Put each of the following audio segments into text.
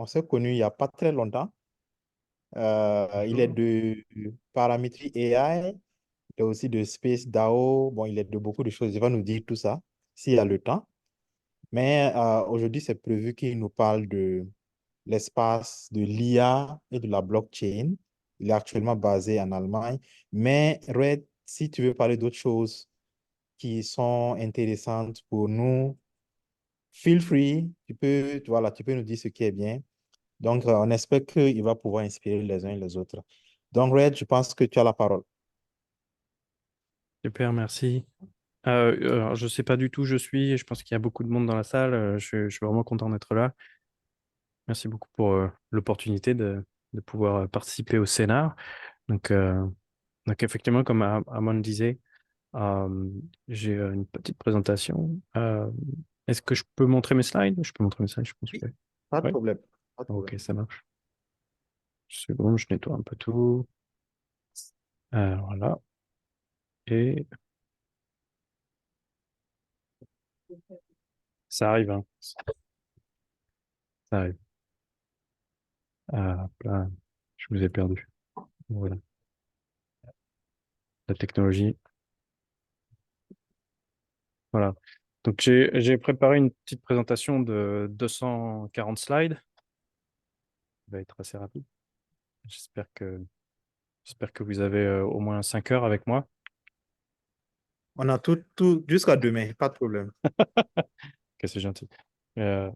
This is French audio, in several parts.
On s'est connus il n'y a pas très longtemps. Il est Bonjour. de Parametry AI, il est aussi de Space DAO. Bon, il est de beaucoup de choses. Il va nous dire tout ça s'il y a le temps. Mais aujourd'hui, c'est prévu qu'il nous parle de l'espace de l'IA et de la blockchain. Il est actuellement basé en Allemagne. Mais Red, si tu veux parler d'autres choses qui sont intéressantes pour nous, feel free. Voilà, tu peux nous dire ce qui est bien. Donc, on espère qu'il va pouvoir inspirer les uns et les autres. Donc, Red, je pense que tu as la parole. Super, merci. Alors, je ne sais pas du tout où je suis. Je pense qu'il y a beaucoup de monde dans la salle. Je suis vraiment content d'être là. Merci beaucoup pour l'opportunité de pouvoir participer au Sénat. Donc, euh, donc effectivement, comme Amon disait, euh, j'ai une petite présentation. Est-ce que je peux montrer mes slides? Je peux montrer mes slides, je pense que Oui, pas de oui. problème. Pas de Ok, problème. ça marche. C'est bon, je nettoie un peu tout. Voilà. Et ça arrive, hein. Ça arrive. Hop là. Je vous ai perdu. Voilà. La technologie. Voilà. Donc, j'ai préparé une petite présentation de 240 slides. Ça va être assez rapide. J'espère que, j'espère que vous avez au moins 5 heures avec moi. On a tout jusqu'à demain, pas de problème. Que c'est gentil. Euh,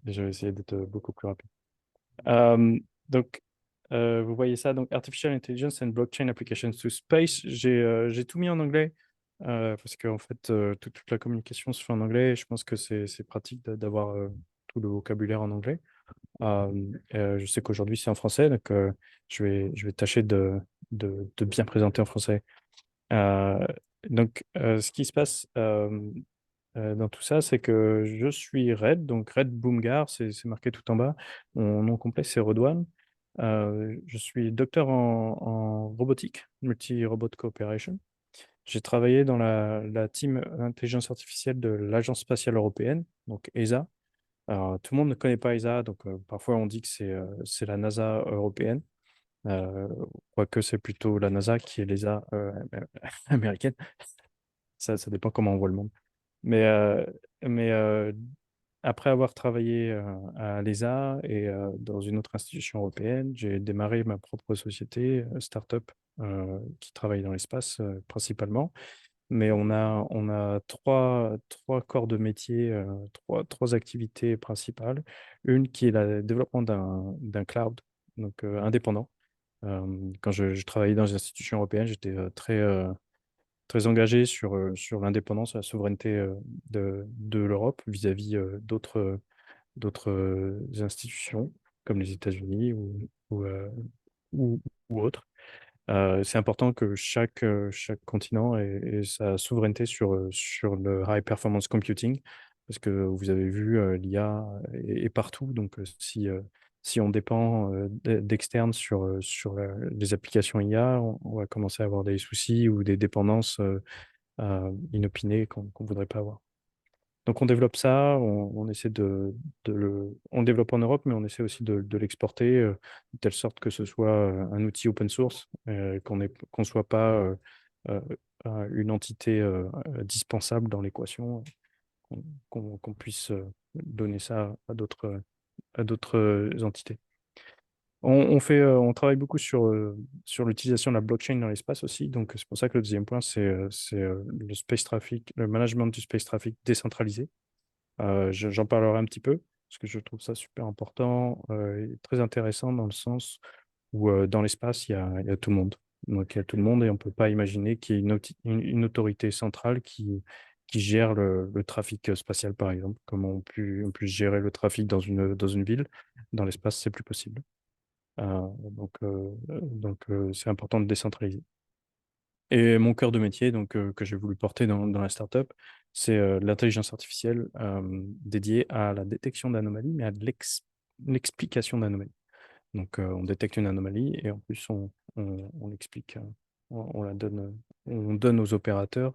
je vais essayer d'être beaucoup plus rapide. Euh, donc, vous voyez ça, donc Artificial Intelligence and Blockchain Applications to Space. J'ai tout mis en anglais parce qu'en fait, toute la communication se fait en anglais et je pense que c'est pratique d'avoir tout le vocabulaire en anglais. Je sais qu'aujourd'hui, c'est en français, donc je vais tâcher de bien présenter en français. Euh, ce qui se passe dans tout ça, c'est que je suis Red, donc Red Boomgar, c'est marqué tout en bas. Mon nom complet, c'est Redouane. Je suis docteur en robotique, Multi-Robot Cooperation. J'ai travaillé dans la team intelligence artificielle de l'Agence spatiale européenne, donc ESA. Alors, tout le monde ne connaît pas ESA, donc parfois on dit que c'est la NASA européenne, quoique c'est plutôt la NASA qui est l'ESA américaine. Ça dépend comment on voit le monde. Mais, euh, mais après avoir travaillé à l'ESA et dans une autre institution européenne, j'ai démarré ma propre société, start-up, qui travaille dans l'espace principalement. Mais on a trois corps de métier, trois activités principales. Une qui est le développement d'un cloud, donc indépendant. Quand je travaillais dans les institutions européennes, j'étais très engagé sur l'indépendance et la souveraineté de l'Europe vis-à-vis d'autres institutions comme les États-Unis ou, ou autres. C'est important que chaque continent ait sa souveraineté sur le high performance computing, parce que vous avez vu, l'IA est partout. Donc, si on dépend d'externes sur les applications IA, on va commencer à avoir des soucis ou des dépendances inopinées qu'on ne voudrait pas avoir. Donc on développe ça, on essaie on le développe en Europe, mais on essaie aussi de l'exporter de telle sorte que ce soit un outil open source, qu'on soit pas euh, une entité dispensable dans l'équation, qu'on puisse donner ça à d'autres entités. On travaille beaucoup sur l'utilisation de la blockchain dans l'espace aussi. Donc, c'est pour ça que le deuxième point, c'est le space traffic, le management du space traffic décentralisé. J'en parlerai un petit peu parce que je trouve ça super important et très intéressant dans le sens où dans l'espace, il y a tout le monde. Donc, il y a tout le monde et on ne peut pas imaginer qu'il y ait une autorité centrale qui gère le trafic spatial, par exemple, comme on peut gérer le trafic dans une ville. Dans l'espace, c'est plus possible. C'est important de décentraliser. Et mon cœur de métier, que j'ai voulu porter dans la startup, c'est l'intelligence artificielle dédiée à la détection d'anomalies, mais à l'explication d'anomalies. Donc, on détecte une anomalie et en plus, on l'explique, on la donne, on donne aux opérateurs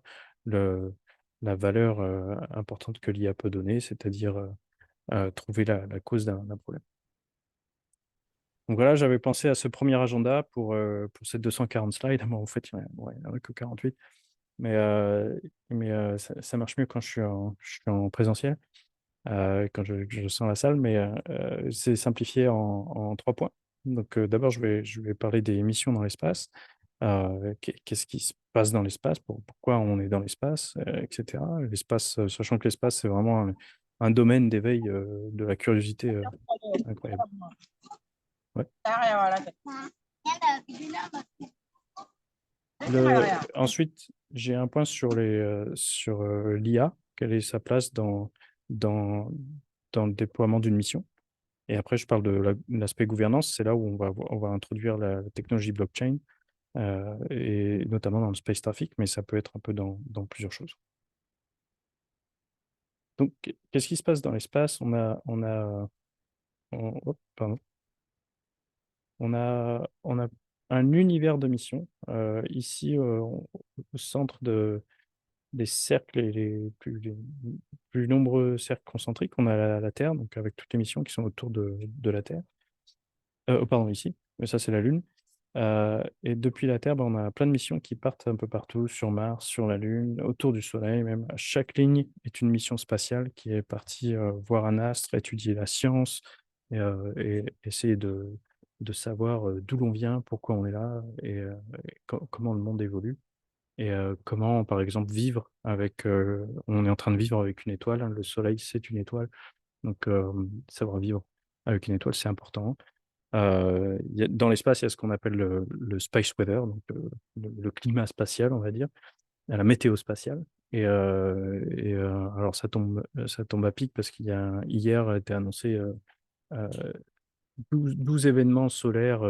la valeur importante que l'IA peut donner, c'est-à-dire trouver la cause d'un problème. Donc voilà, j'avais pensé à ce premier agenda pour ces 240 slides. Bon, en fait, il y en a que 48. Mais ça marche mieux quand je suis en présentiel, quand je sens la salle. Mais c'est simplifié en 3 points. Donc d'abord, je vais parler des missions dans l'espace. Qu'est-ce qui se passe dans l'espace, pourquoi on est dans l'espace, etc. L'espace, sachant que l'espace, c'est vraiment un domaine d'éveil de la curiosité incroyable. Ouais. Ensuite, j'ai un point sur sur l'IA, quelle est sa place dans, dans le déploiement d'une mission. Et après, je parle de l'aspect gouvernance, c'est là où on va introduire la technologie blockchain, et notamment dans le space traffic, mais ça peut être un peu dans plusieurs choses. Donc, qu'est-ce qui se passe dans l'espace? Hop, pardon. On a un univers de missions. Ici, au centre des cercles et les plus nombreux cercles concentriques, on a la Terre, donc avec toutes les missions qui sont autour de la Terre. Oh, pardon, ici, mais ça c'est la Lune. Et depuis la Terre, on a plein de missions qui partent un peu partout, sur Mars, sur la Lune, autour du Soleil même. Chaque ligne est une mission spatiale qui est partie voir un astre, étudier la science et essayer de savoir d'où l'on vient, pourquoi on est là et comment le monde évolue. Et comment, par exemple, vivre avec... on est en train de vivre avec une étoile, hein, le Soleil, c'est une étoile. Donc, savoir vivre avec une étoile, c'est important. Dans l'espace, il y a ce qu'on appelle le space weather, donc le climat spatial, on va dire, la météo spatiale. Alors, ça tombe à pic parce hier a été annoncé euh, 12 événements solaires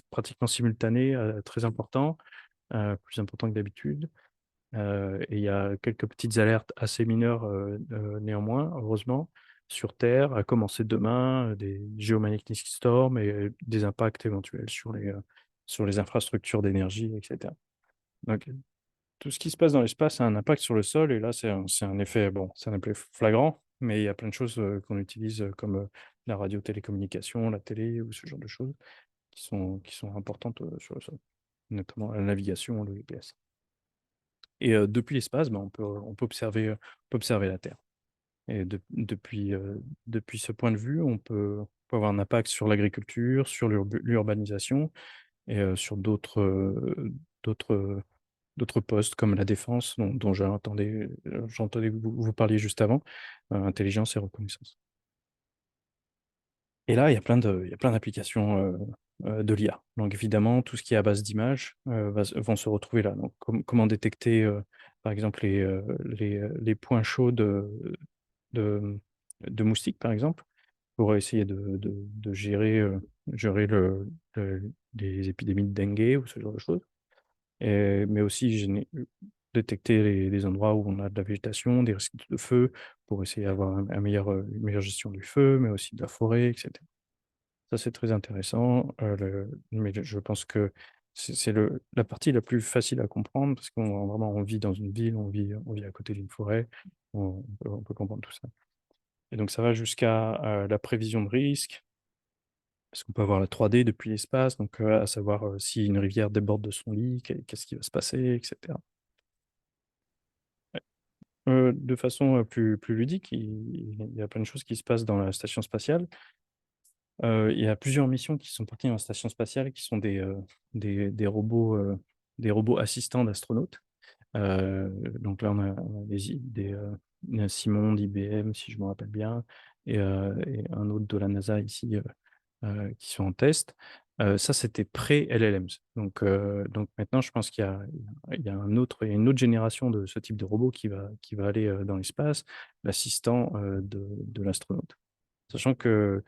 pratiquement simultanés, très importants, plus importants que d'habitude. Et il y a quelques petites alertes assez mineures néanmoins, heureusement, sur Terre, à commencer demain, des geomagnetic storms et des impacts éventuels sur les infrastructures d'énergie, etc. Donc, tout ce qui se passe dans l'espace a un impact sur le sol, et là, c'est un effet, bon, c'est un effet flagrant, mais il y a plein de choses qu'on utilise comme la radio-télécommunication, la télé ou ce genre de choses qui sont importantes sur le sol, notamment la navigation, le GPS. Et depuis l'espace, on peut observer la Terre. Et depuis ce point de vue, on peut avoir un impact sur l'agriculture, sur l'urbanisation et sur d'autres d'autres postes comme la défense, dont j'entendais que vous parliez juste avant, intelligence et reconnaissance. Et là, il y a plein d'applications de l'IA. Donc évidemment, tout ce qui est à base d'images vont se retrouver là. Donc comment détecter, par exemple, les points chauds de, de moustiques, par exemple, pour essayer de gérer les épidémies de dengue ou ce genre de choses. Mais aussi détecter les endroits où on a de la végétation, des risques de feu, pour essayer d'avoir une meilleure gestion du feu, mais aussi de la forêt, etc. Ça, c'est très intéressant, mais je pense que c'est la partie la plus facile à comprendre parce on vit dans une ville, on vit à côté d'une forêt, on peut comprendre tout ça. Et donc, ça va jusqu'à la prévision de risque, parce qu'on peut avoir la 3D depuis l'espace, donc à savoir si une rivière déborde de son lit, qu'est-ce qui va se passer, etc. Ouais. De façon plus ludique, il y a plein de choses qui se passent dans la station spatiale. Il y a plusieurs missions qui sont parties dans la station spatiale, qui sont des robots assistants d'astronautes. Donc là, on a il y a Simon d'IBM, si je me rappelle bien, et un autre de la NASA ici qui sont en test. Ça, c'était pré-LLMs. Donc maintenant, je pense il y a il y a une autre génération de ce type de robot qui va aller dans l'espace, l'assistant de l'astronaute. Sachant que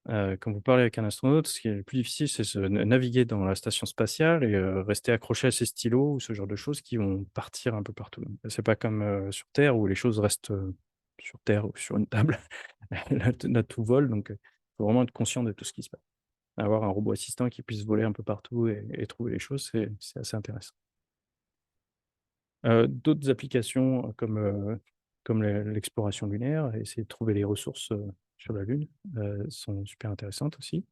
quand vous parlez avec un astronaute, ce qui est le plus difficile, c'est naviguer dans la station spatiale et rester accroché à ses stylos ou ce genre de choses qui vont partir un peu partout. C'est pas comme sur Terre où les choses restent sur Terre ou sur une table. Là, tout vole, donc il faut vraiment être conscient de tout ce qui se passe. Avoir un robot assistant qui puisse voler un peu partout et trouver les choses, c'est assez intéressant. D'autres applications comme l'exploration lunaire, essayer de trouver les ressources sur la Lune, sont super intéressantes aussi.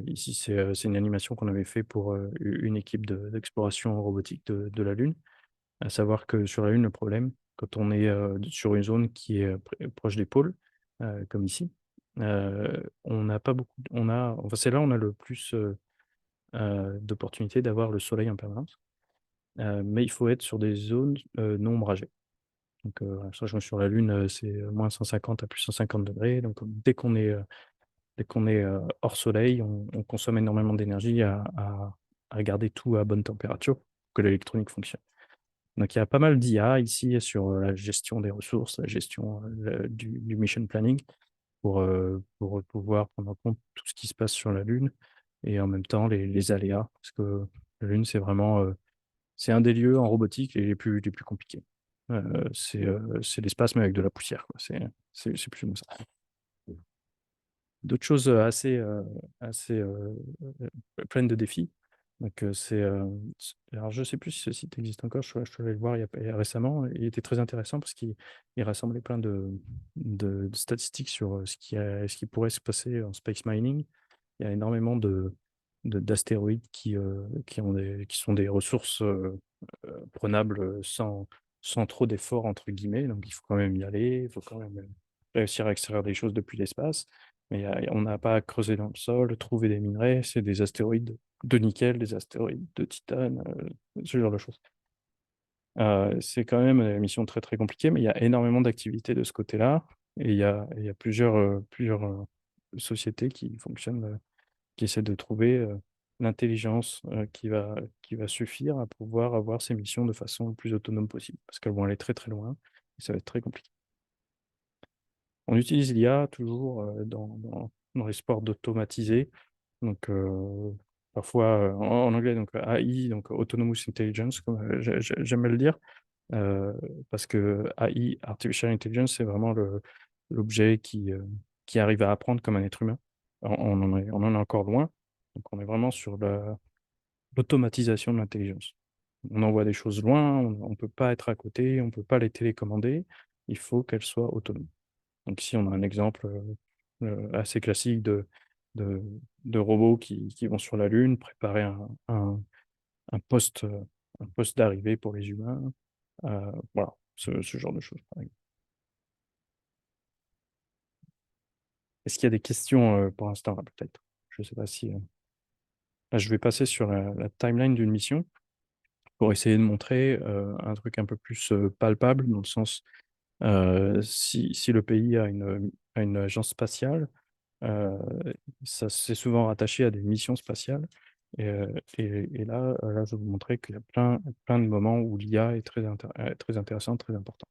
Ici, c'est une animation qu'on avait fait pour une équipe d'exploration robotique de la Lune. À savoir que sur la Lune, le problème, quand on est sur une zone qui est proche des pôles, comme ici, on n'a pas beaucoup, enfin, c'est là où on a le plus d'opportunités d'avoir le soleil en permanence. Mais il faut être sur des zones non ombragées. Donc, sachant que sur la Lune, c'est moins 150 à plus 150 degrés. Donc, dès qu'on est hors soleil, on consomme énormément d'énergie à garder tout à bonne température pour que l'électronique fonctionne. Donc, il y a pas mal d'IA ici sur la gestion des ressources, la gestion du mission planning pour pouvoir prendre en compte tout ce qui se passe sur la Lune et en même temps les aléas. Parce que la Lune, c'est un des lieux en robotique les plus compliqués. C'est l'espace, mais avec de la poussière, quoi. C'est plus ou moins ça. D'autres choses assez pleines de défis. Donc, alors, je ne sais plus si ce site existe encore. Je suis allé le voir récemment. Il était très intéressant parce qu'il rassemblait plein de statistiques sur ce qui pourrait se passer en space mining. Il y a énormément d'astéroïdes qui sont des ressources prenables sans trop d'efforts, entre guillemets. Donc, il faut quand même y aller. Il faut quand même réussir à extraire des choses depuis l'espace. Mais on n'a pas à creuser dans le sol, trouver des minerais. C'est des astéroïdes de nickel, des astéroïdes de titane, ce genre de choses. C'est quand même une mission très très compliquée, mais il y a énormément d'activités de ce côté-là. Et il y a plusieurs sociétés qui fonctionnent, qui essaient de trouver l'intelligence qui va suffire à pouvoir avoir ces missions de façon le plus autonome possible. Parce qu'elles vont aller très très loin et ça va être très compliqué. On utilise l'IA toujours dans les sports d'automatiser. Donc, parfois, en anglais, donc AI, donc Autonomous Intelligence, comme j'aime le dire, euh, parce que AI, Artificial Intelligence, c'est vraiment l'objet qui arrive à apprendre comme un être humain. On en est encore loin. Donc, on est vraiment sur l'automatisation de l'intelligence. On envoie des choses loin, on ne peut pas être à côté, on ne peut pas les télécommander. Il faut qu'elles soient autonomes. Donc ici, on a un exemple assez classique de, de robots qui vont sur la Lune préparer un poste, un poste d'arrivée pour les humains. Voilà, ce genre de choses, par exemple. Est-ce qu'il y a des questions pour l'instant, là, peut-être? Je ne sais pas si... Là, je vais passer sur la timeline d'une mission pour essayer de montrer un truc un peu plus palpable, dans le sens, si le pays a une agence spatiale, Euh, ça, c'est souvent rattaché à des missions spatiales. Et là, je vais vous montrer qu'il y a plein de moments où l'IA est très intéressante, très important.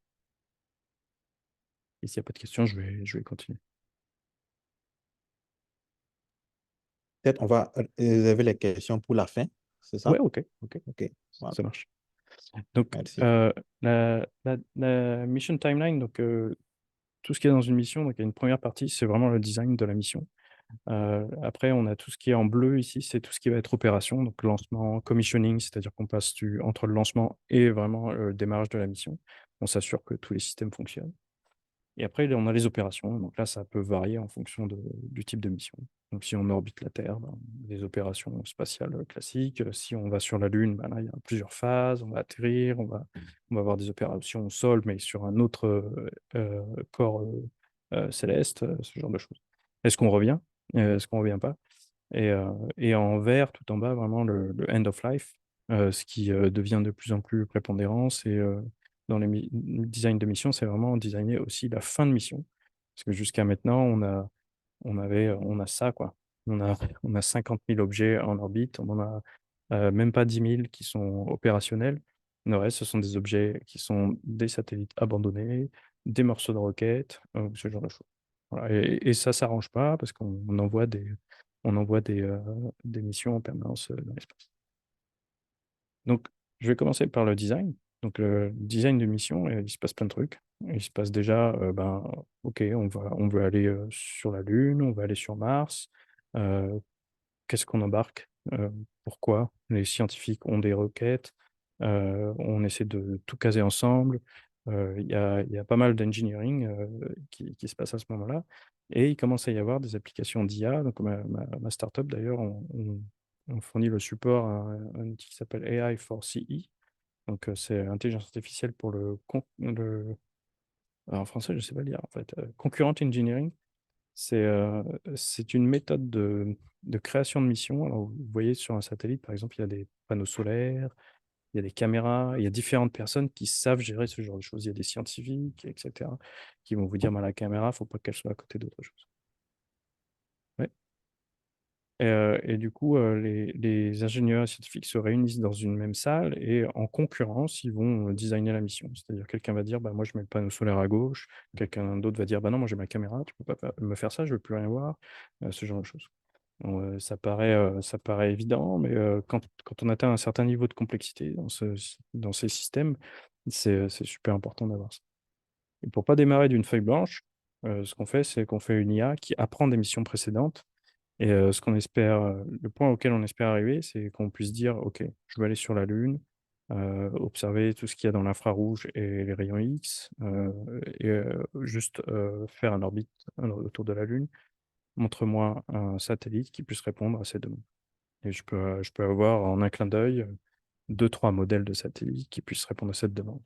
Et s'il n'y a pas de questions, je vais continuer. Peut-être on va réserver les questions pour la fin, c'est Ouais, ça? ok, ok, OK, voilà, ça marche. Donc, merci. la mission timeline, donc tout ce qui est dans une mission, donc il y a une première partie, c'est vraiment le design de la mission. Après, on a tout ce qui est en bleu ici, c'est tout ce qui va être opération, donc lancement, commissioning, c'est-à-dire qu'on passe entre le lancement et vraiment le démarrage de la mission. On s'assure que tous les systèmes fonctionnent. Et après, on a les opérations. Donc là, ça peut varier en fonction du type de mission. Donc si on orbite la Terre, ben, des opérations spatiales classiques. Si on va sur la Lune, ben là, il y a plusieurs phases. On va atterrir, on va avoir des opérations au sol, mais sur un autre corps céleste, ce genre de choses. Est-ce qu'on revient? Est-ce qu'on revient pas? Et en vert, tout en bas, vraiment le end of life, ce qui devient de plus en plus prépondérant. C'est dans les designs de mission, c'est vraiment designer aussi la fin de mission. Parce que jusqu'à maintenant, on a ça, quoi. On a 50 000 objets en orbite, on en a même pas 10 000 qui sont opérationnels. Le reste, ce sont des objets qui sont des satellites abandonnés, des morceaux de roquettes, ce genre de choses. Voilà. Et ça ne s'arrange pas parce qu'on envoie des missions en permanence dans l'espace. Donc, je vais commencer par le design. Donc, le design de mission, il se passe plein de trucs. Il se passe déjà, OK, on veut aller sur la Lune, on va aller sur Mars. Euh, Qu'est-ce qu'on embarque? Pourquoi? Les scientifiques ont des requêtes. On essaie de tout caser ensemble. Il y a pas mal d'engineering qui se passe à ce moment-là. Et il commence à y avoir des applications d'IA. Donc, ma startup, d'ailleurs, on fournit le support à un outil qui s'appelle AI for CE. Donc, c'est intelligence artificielle pour en français, je ne sais pas lire, en fait. Concurrent engineering. C'est une méthode de création de mission. Alors, vous voyez sur un satellite, par exemple, il y a des panneaux solaires, il y a des caméras, il y a différentes personnes qui savent gérer ce genre de choses. Il y a des scientifiques, etc., qui vont vous dire, bah, la caméra, il ne faut pas qu'elle soit à côté d'autre chose. Ouais. Et du coup, les ingénieurs scientifiques se réunissent dans une même salle et en concurrence, ils vont designer la mission. C'est-à-dire, quelqu'un va dire, bah, moi, je mets le panneau solaire à gauche, quelqu'un d'autre va dire, bah, non, moi, j'ai ma caméra, tu peux pas me faire ça, je veux plus rien voir, ce genre de choses. Donc, ça paraît évident, mais quand on atteint un certain niveau de complexité dans ces systèmes, c'est super important d'avoir ça. Et pour pas démarrer d'une feuille blanche, ce qu'on fait, c'est qu'on fait une IA qui apprend des missions précédentes. Et le point auquel on espère arriver, c'est qu'on puisse dire, OK, je vais aller sur la Lune, observer tout ce qu'il y a dans l'infrarouge et les rayons X, et juste faire autour de la Lune. Montre-moi un satellite qui puisse répondre à ces demandes. Et je peux avoir en un clin d'œil 2, 3 modèles de satellites qui puissent répondre à cette demande.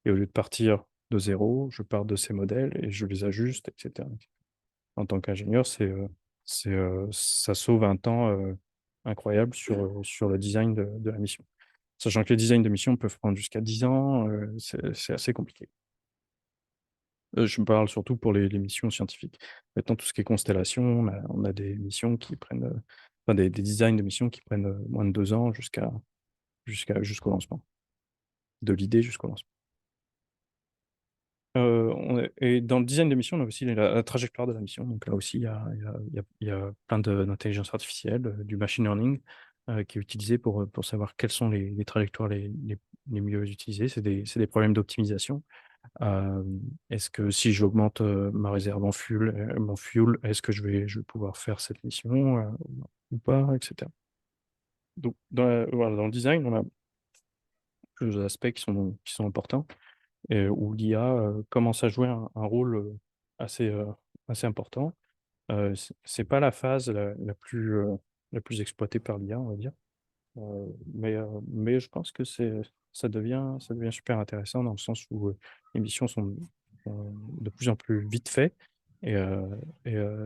Et au lieu de partir de zéro, je pars de ces modèles et je les ajuste, etc. En tant qu'ingénieur, ça sauve un temps incroyable sur le design de la mission. Sachant que les designs de mission peuvent prendre jusqu'à 10 ans, c'est assez compliqué. Je me parle surtout pour les missions scientifiques. Maintenant, tout ce qui est constellation, on a des missions qui prennent, enfin, des designs de missions qui prennent moins de 2 ans jusqu'au lancement, de l'idée jusqu'au lancement. Et dans le design de mission, on a aussi la trajectoire de la mission. Donc là aussi, il y a plein d'intelligence artificielle, du machine learning qui est utilisé pour savoir quelles sont les trajectoires les mieux utilisées. C'est des problèmes d'optimisation. Est-ce que si j'augmente ma réserve en fuel, mon fuel, est-ce que je vais pouvoir faire cette mission ou pas, etc. Donc, voilà, dans le design, on a plusieurs aspects qui sont importants et où l'IA commence à jouer un rôle assez, assez important. C'est pas la phase la plus exploitée par l'IA, on va dire. Mais je pense que ça devient super intéressant dans le sens où les missions sont de plus en plus vite faites et,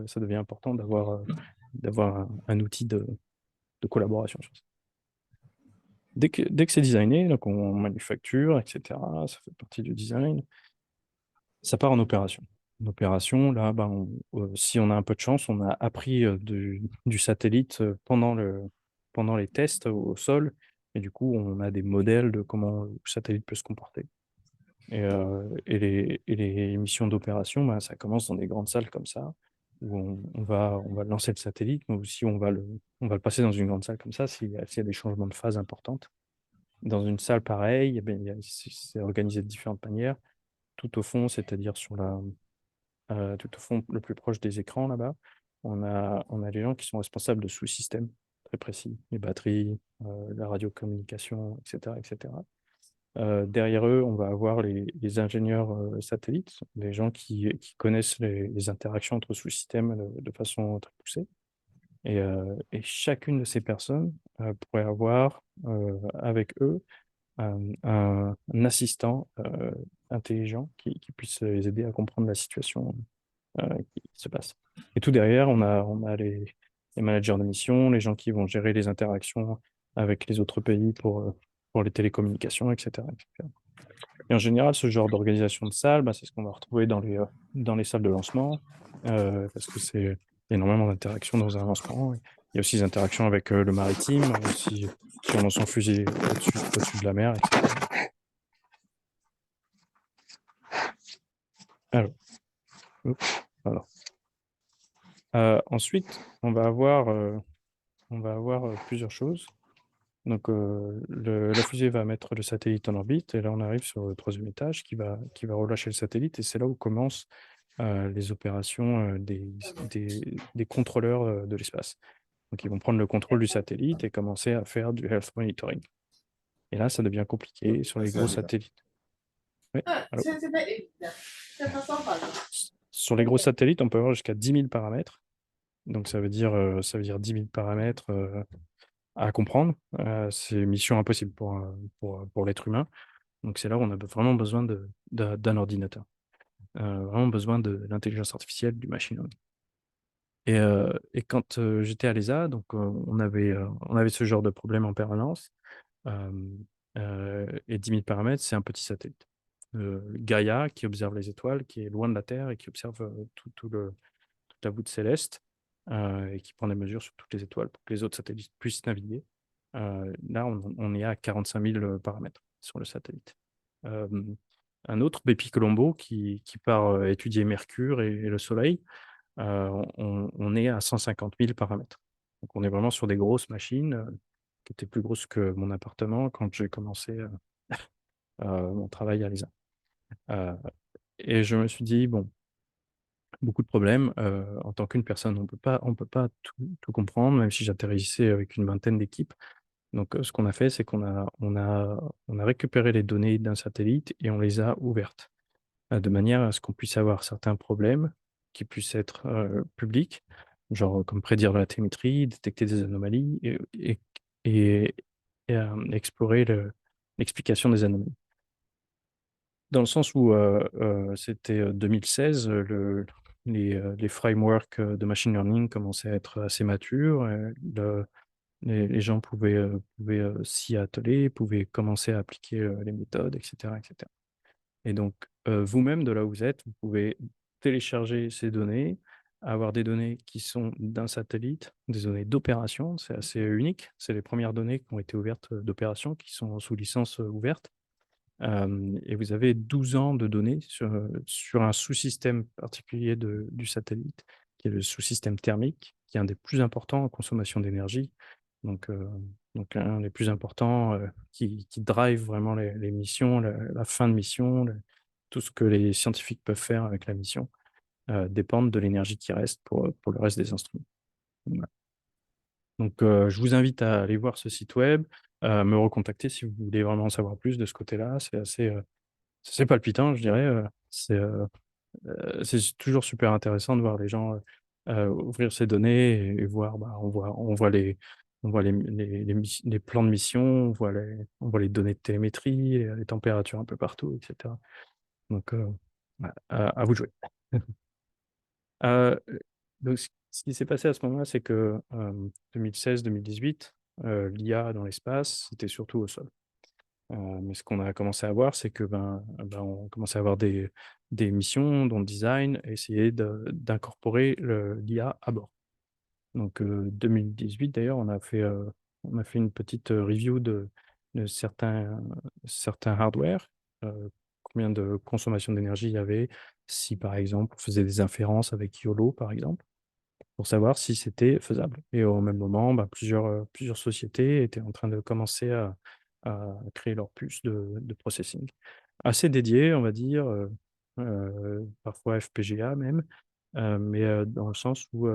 ça devient important d'avoir un outil de collaboration sur ça. Dès que c'est designé, donc on manufacture, etc., ça fait partie du design, ça part en opération. En opération, là, ben, si on a un peu de chance, on a appris du satellite pendant les tests au sol, et du coup, on a des modèles de comment le satellite peut se comporter. Et les missions d'opération, ben, ça commence dans des grandes salles comme ça, où on va lancer le satellite, mais aussi on va le passer dans une grande salle comme ça s'il y a des changements de phase importantes. Dans une salle pareille, eh ben, c'est organisé de différentes manières. Tout au fond, c'est-à-dire tout au fond, le plus proche des écrans là-bas, on a les gens qui sont responsables de sous-systèmes très précis, les batteries, la radiocommunication, etc., etc. Derrière eux, on va avoir les ingénieurs satellites, les gens qui connaissent les interactions entre sous-systèmes de façon très poussée. Et chacune de ces personnes pourrait avoir avec eux un assistant intelligent qui puisse les aider à comprendre la situation qui se passe. Et tout derrière, on a les managers de mission, les gens qui vont gérer les interactions avec les autres pays pour les télécommunications, etc., etc. Et en général, ce genre d'organisation de salle, bah, c'est ce qu'on va retrouver dans les salles de lancement, parce que c'est énormément d'interactions dans un lancement. Il y a aussi des interactions avec le maritime, si on lance son fusée au-dessus de la mer, etc. Alors, hop, voilà. Ensuite, on va avoir plusieurs choses. Donc, la fusée va mettre le satellite en orbite, et là, on arrive sur le troisième étage qui va relâcher le satellite, et c'est là où commencent les opérations des contrôleurs de l'espace. Donc, ils vont prendre le contrôle du satellite et commencer à faire du health monitoring. Et là, ça devient compliqué sur les gros satellites. Oui, allô. sur les gros satellites, on peut avoir jusqu'à 10 000 paramètres. Donc, ça veut dire 10 000 paramètres à comprendre. C'est mission impossible pour l'être humain. Donc, c'est là où on a vraiment besoin d'un ordinateur. Vraiment besoin de l'intelligence artificielle, du machine learning. Et quand j'étais à l'ESA, donc on avait ce genre de problème en permanence. Et 10 000 paramètres, c'est un petit satellite. Gaïa, qui observe les étoiles, qui est loin de la Terre et qui observe toute la voûte céleste et qui prend des mesures sur toutes les étoiles pour que les autres satellites puissent naviguer. Là, on est à 45 000 paramètres sur le satellite. Un autre, Bepi Colombo, qui part étudier Mercure et le Soleil, on est à 150 000 paramètres. Donc, on est vraiment sur des grosses machines qui étaient plus grosses que mon appartement quand j'ai commencé mon travail à l'ESA. Et je me suis dit, bon, beaucoup de problèmes. En tant qu'une personne, on peut pas tout comprendre, même si j'interagissais avec une vingtaine d'équipes. Donc, ce qu'on a fait, c'est on a récupéré les données d'un satellite et on les a ouvertes, de manière à ce qu'on puisse avoir certains problèmes qui puissent être publics, genre comme prédire de la télémétrie, détecter des anomalies et, explorer l'explication des anomalies. Dans le sens où c'était 2016, les frameworks de machine learning commençaient à être assez matures. Les gens pouvaient s'y atteler, pouvaient commencer à appliquer les méthodes, etc., etc. Et donc, vous-même, de là où vous êtes, vous pouvez télécharger ces données, avoir des données qui sont d'un satellite, des données d'opération, c'est assez unique. C'est les premières données qui ont été ouvertes d'opération, qui sont sous licence ouverte. Et vous avez 12 ans de données sur un sous-système particulier du satellite, qui est le sous-système thermique, qui est un des plus importants en consommation d'énergie. Donc un des plus importants qui drive vraiment les missions, la fin de mission, tout ce que les scientifiques peuvent faire avec la mission, dépendent de l'énergie qui reste pour le reste des instruments. Voilà. Donc, je vous invite à aller voir ce site web, me recontacter si vous voulez vraiment en savoir plus de ce côté-là. C'est palpitant, je dirais. C'est toujours super intéressant de voir les gens ouvrir ces données et voir, bah, les plans de mission, on voit les données de télémétrie, les températures un peu partout, etc. Donc, voilà, à vous de jouer. Euh, donc, ce qui s'est passé à ce moment-là, c'est que 2016-2018, l'IA dans l'espace, c'était surtout au sol. Mais ce qu'on a commencé à voir, c'est que on commençait à avoir des missions dont le design essayer d'incorporer l'IA à bord. Donc 2018 d'ailleurs, on a fait une petite review de certains hardware, combien de consommation d'énergie il y avait, si par exemple on faisait des inférences avec YOLO par exemple, pour savoir si c'était faisable. Et au même moment, plusieurs sociétés étaient en train de commencer à créer leur puce de processing. Assez dédié, on va dire, parfois FPGA même, mais dans le sens où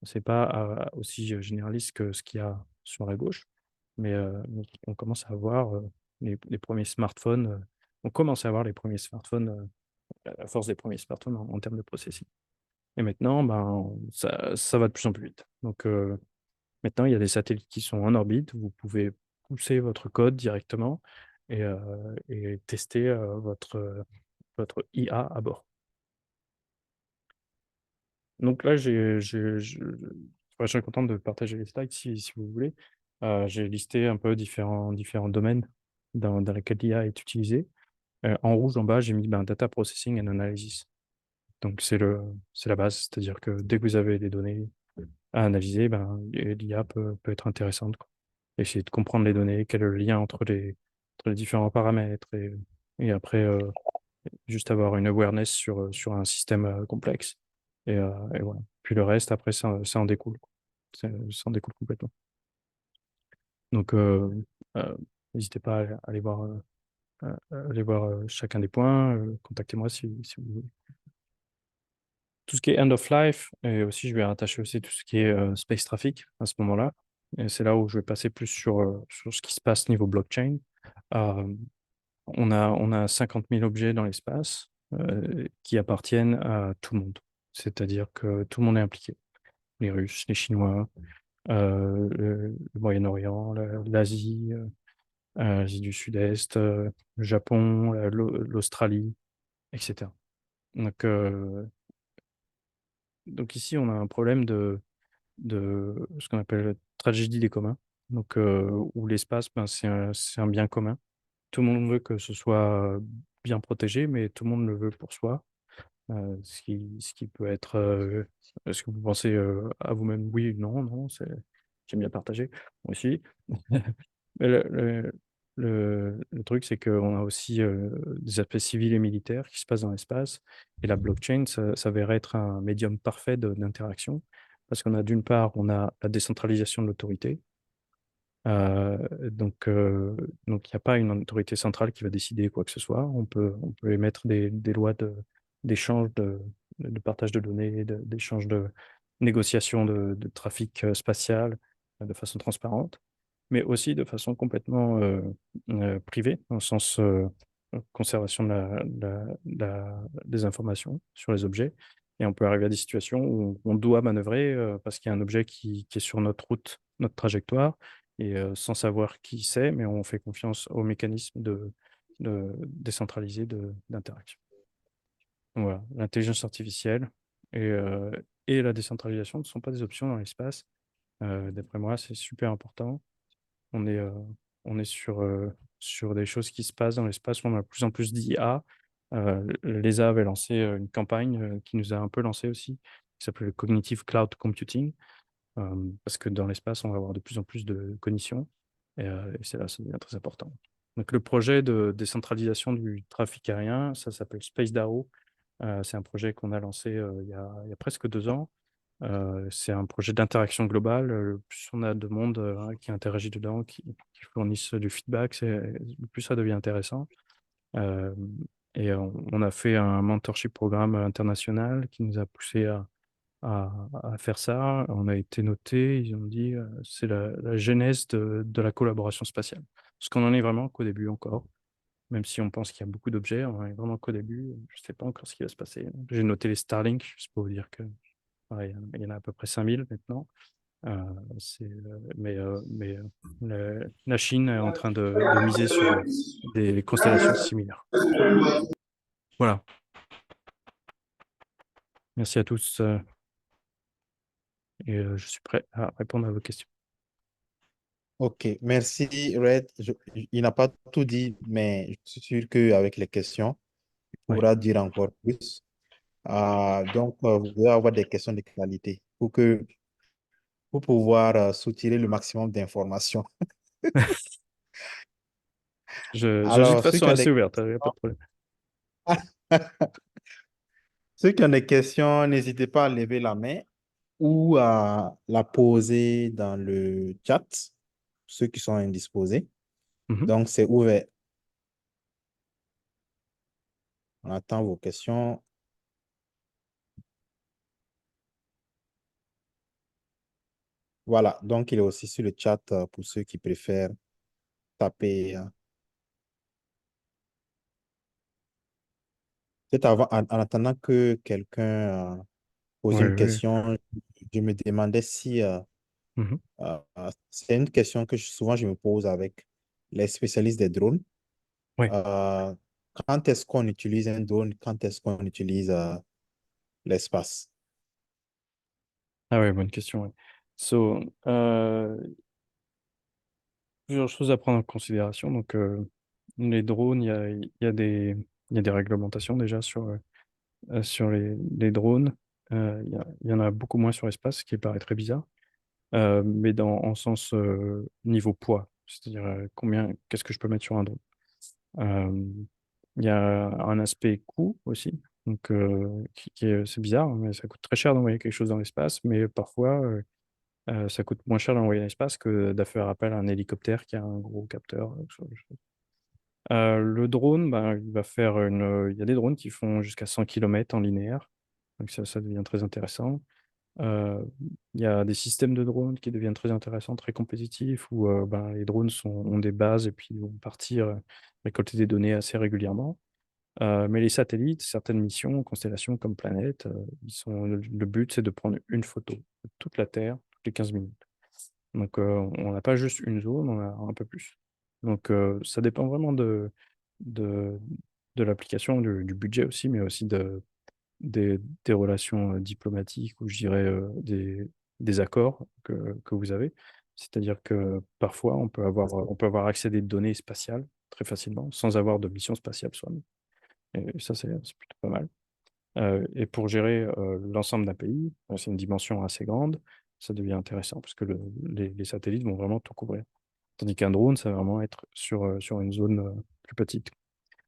c'est pas aussi généraliste que ce qu'il y a sur la gauche, mais on commence à avoir les premiers smartphones, on commence à avoir les premiers smartphones, à la force des premiers smartphones en termes de processing. Et maintenant, ça va de plus en plus vite. Donc, maintenant, il y a des satellites qui sont en orbite. Vous pouvez pousser votre code directement et tester votre IA à bord. Donc là, je suis content de partager les slides si vous voulez. J'ai listé un peu différents domaines dans lesquels l'IA est utilisée. En rouge, en bas, j'ai mis Data Processing and Analysis. Donc, c'est la base, c'est-à-dire que dès que vous avez des données à analyser, l'IA peut être intéressante, quoi. Essayer de comprendre les données, quel est le lien entre les différents paramètres et après, juste avoir une awareness sur un système complexe. Et voilà. Puis le reste, après, ça en découle, quoi. Ça en découle complètement. Donc, euh, n'hésitez pas à aller voir chacun des points. Contactez-moi si vous voulez. Tout ce qui est end of life, et aussi je vais rattacher aussi tout ce qui est space traffic à ce moment-là. Et c'est là où je vais passer plus sur ce qui se passe niveau blockchain. On a 50 000 objets dans l'espace. qui appartiennent à tout le monde. C'est-à-dire que tout le monde est impliqué. Les Russes, les Chinois, le Moyen-Orient, l'Asie, l'Asie du Sud-Est, le Japon, l'Australie, etc. Donc ici, on a un problème de ce qu'on appelle tragédie des communs, où l'espace, ben, c'est un bien commun. Tout le monde veut que ce soit bien protégé, mais tout le monde le veut pour soi. Ce qui peut être... est-ce que vous pensez à vous-même? Oui, non, non, j'aime bien partager. Moi aussi. Mais le truc, c'est qu'on a aussi des aspects civils et militaires qui se passent dans l'espace. Et la blockchain, ça s'avère être un médium parfait d'interaction. Parce qu'on a d'une part, on a la décentralisation de l'autorité. Euh, donc, euh, donc, il n'y a pas une autorité centrale qui va décider quoi que ce soit. On peut émettre des lois d'échange, de partage de données, d'échange de négociation de trafic spatial de façon transparente, mais aussi de façon complètement privée, dans le sens conservation des informations sur les objets. Et on peut arriver à des situations où on doit manœuvrer parce qu'il y a un objet qui est sur notre route, notre trajectoire, et sans savoir qui c'est, mais on fait confiance au mécanisme décentralisé d'interaction. Donc voilà, l'intelligence artificielle et la décentralisation ne sont pas des options dans l'espace. D'après moi, c'est super important. On est, euh, on est sur des choses qui se passent dans l'espace où on a de plus en plus d'IA. L'ESA avait lancé une campagne qui nous a un peu lancé aussi, qui s'appelait le Cognitive Cloud Computing, parce que dans l'espace, on va avoir de plus en plus de cognition, et c'est là, ça devient très important. Donc, le projet de décentralisation du trafic aérien, ça s'appelle SpaceDAO. C'est un projet qu'on a lancé il y a presque 2 ans. C'est un projet d'interaction globale. Le plus on a de monde qui interagit dedans, qui fournissent du feedback, le plus ça devient intéressant. Euh, et on a fait un mentorship programme international qui nous a poussé à faire ça. On a été noté, ils ont dit, c'est la genèse de la collaboration spatiale. Parce qu'on en est vraiment qu'au début encore, même si on pense qu'il y a beaucoup d'objets, on en est vraiment qu'au début. Je ne sais pas encore ce qui va se passer. J'ai noté les Starlink, juste pour vous dire que ouais, il y en a à peu près 5000 maintenant. Mais la Chine est en train de miser sur des constellations similaires. Voilà. Merci à tous et je suis prêt à répondre à vos questions. Ok, merci Red. Il n'a pas tout dit, mais je suis sûr qu'avec les questions, il Ouais. pourra dire encore plus. Donc, vous devez avoir des questions de qualité pour pouvoir soutirer le maximum d'informations. J'agis de Alors, façon assez ouverte, il n'y a pas de problème. ceux qui ont des questions, n'hésitez pas à lever la main ou à la poser dans le chat, ceux qui sont indisposés. Mhm. Donc, c'est ouvert. On attend vos questions. Voilà, donc il est aussi sur le chat pour ceux qui préfèrent taper. Peut-être en attendant que quelqu'un pose Ouais, une ouais. question, je me demandais si Mhm. c'est une question que souvent je me pose avec les spécialistes des drones. Ouais. Euh, Quand est-ce qu'on utilise un drone? Quand est-ce qu'on utilise l'espace? Ah ouais, bonne question. Ouais. So, plusieurs choses à prendre en considération. Donc, les drones, il y a des réglementations déjà sur les drones. Il y en a beaucoup moins sur l'espace, ce qui paraît très bizarre, mais en sens niveau poids, c'est-à-dire qu'est-ce que je peux mettre sur un drone. Euh, il y a un aspect coût aussi, donc c'est bizarre, hein, mais ça coûte très cher d'envoyer quelque chose dans l'espace, mais parfois ça coûte moins cher d'envoyer dans l'espace que de faire appel à un hélicoptère qui a un gros capteur. Ce genre de choses. Le drone, ben, il y a des drones qui font jusqu'à 100 km en linéaire, donc ça devient très intéressant. Euh, il y a des systèmes de drones qui deviennent très intéressants, très compétitifs, où ben, les drones ont des bases et puis vont partir récolter des données assez régulièrement. Mais les satellites, certaines missions, constellations comme Planète, le but, c'est de prendre une photo de toute la Terre toutes les 15 minutes. Donc, on n'a pas juste une zone, on a un peu plus. Donc, ça dépend vraiment de, de l'application, du budget aussi, mais aussi des relations diplomatiques ou je dirais des accords que vous avez. C'est-à-dire que parfois, on peut avoir accès à des données spatiales très facilement sans avoir de mission spatiale soi-même. Et ça, c'est plutôt pas mal. Et pour gérer l'ensemble d'un pays, c'est une dimension assez grande, ça devient intéressant parce que les satellites vont vraiment tout couvrir. Tandis qu'un drone, ça va vraiment être sur une zone plus petite.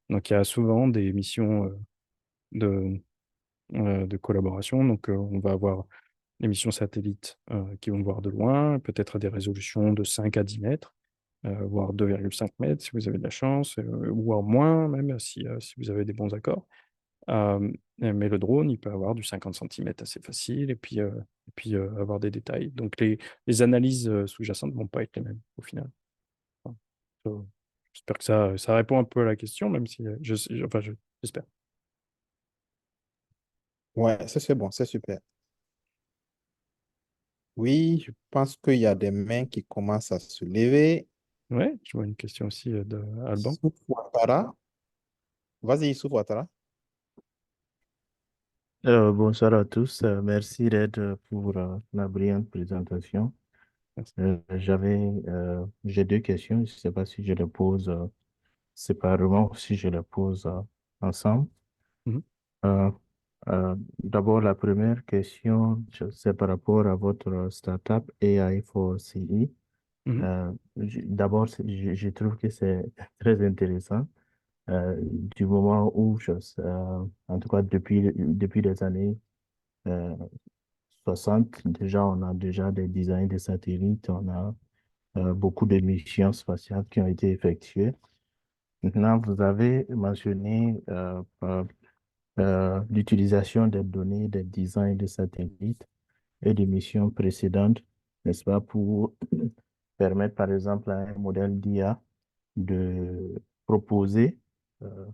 Donc il y a souvent des missions de, de collaboration. Donc on va avoir les missions satellites qui vont voir de loin, peut-être à des résolutions de 5 à 10 mètres, voire 2,5 mètres si vous avez de la chance, voire moins même si vous avez des bons accords. Mais le drone, il peut avoir du 50 centimètres assez facile et puis avoir des détails. Donc les analyses sous-jacentes ne vont pas être les mêmes au final. Enfin, euh, j'espère que ça répond un peu à la question, même si j'espère. Ouais, ça c'est bon, c'est super. Oui, je pense qu'il y a des mains qui commencent à se lever. Ouais, je vois une question aussi de Alban. Youssouf Ouattara. Vas-y, Youssouf Ouattara. Bonsoir à tous. Merci Red pour la brillante présentation. Merci. J'ai deux questions. Je ne sais pas si je les pose séparément ou si je les pose ensemble. Mhm, Euh, D'abord, la première question, c'est par rapport à votre startup AI for CE. mhm, D'abord, je trouve que c'est très intéressant. Du moment où, en tout cas depuis des années, euh, 60, déjà, on a déjà des designs de satellites, on a beaucoup de missions spatiales qui ont été effectuées. Maintenant, vous avez mentionné l'utilisation des données des designs de satellites et des missions précédentes, n'est-ce pas, pour permettre, par exemple, à un modèle d'IA de proposer euh,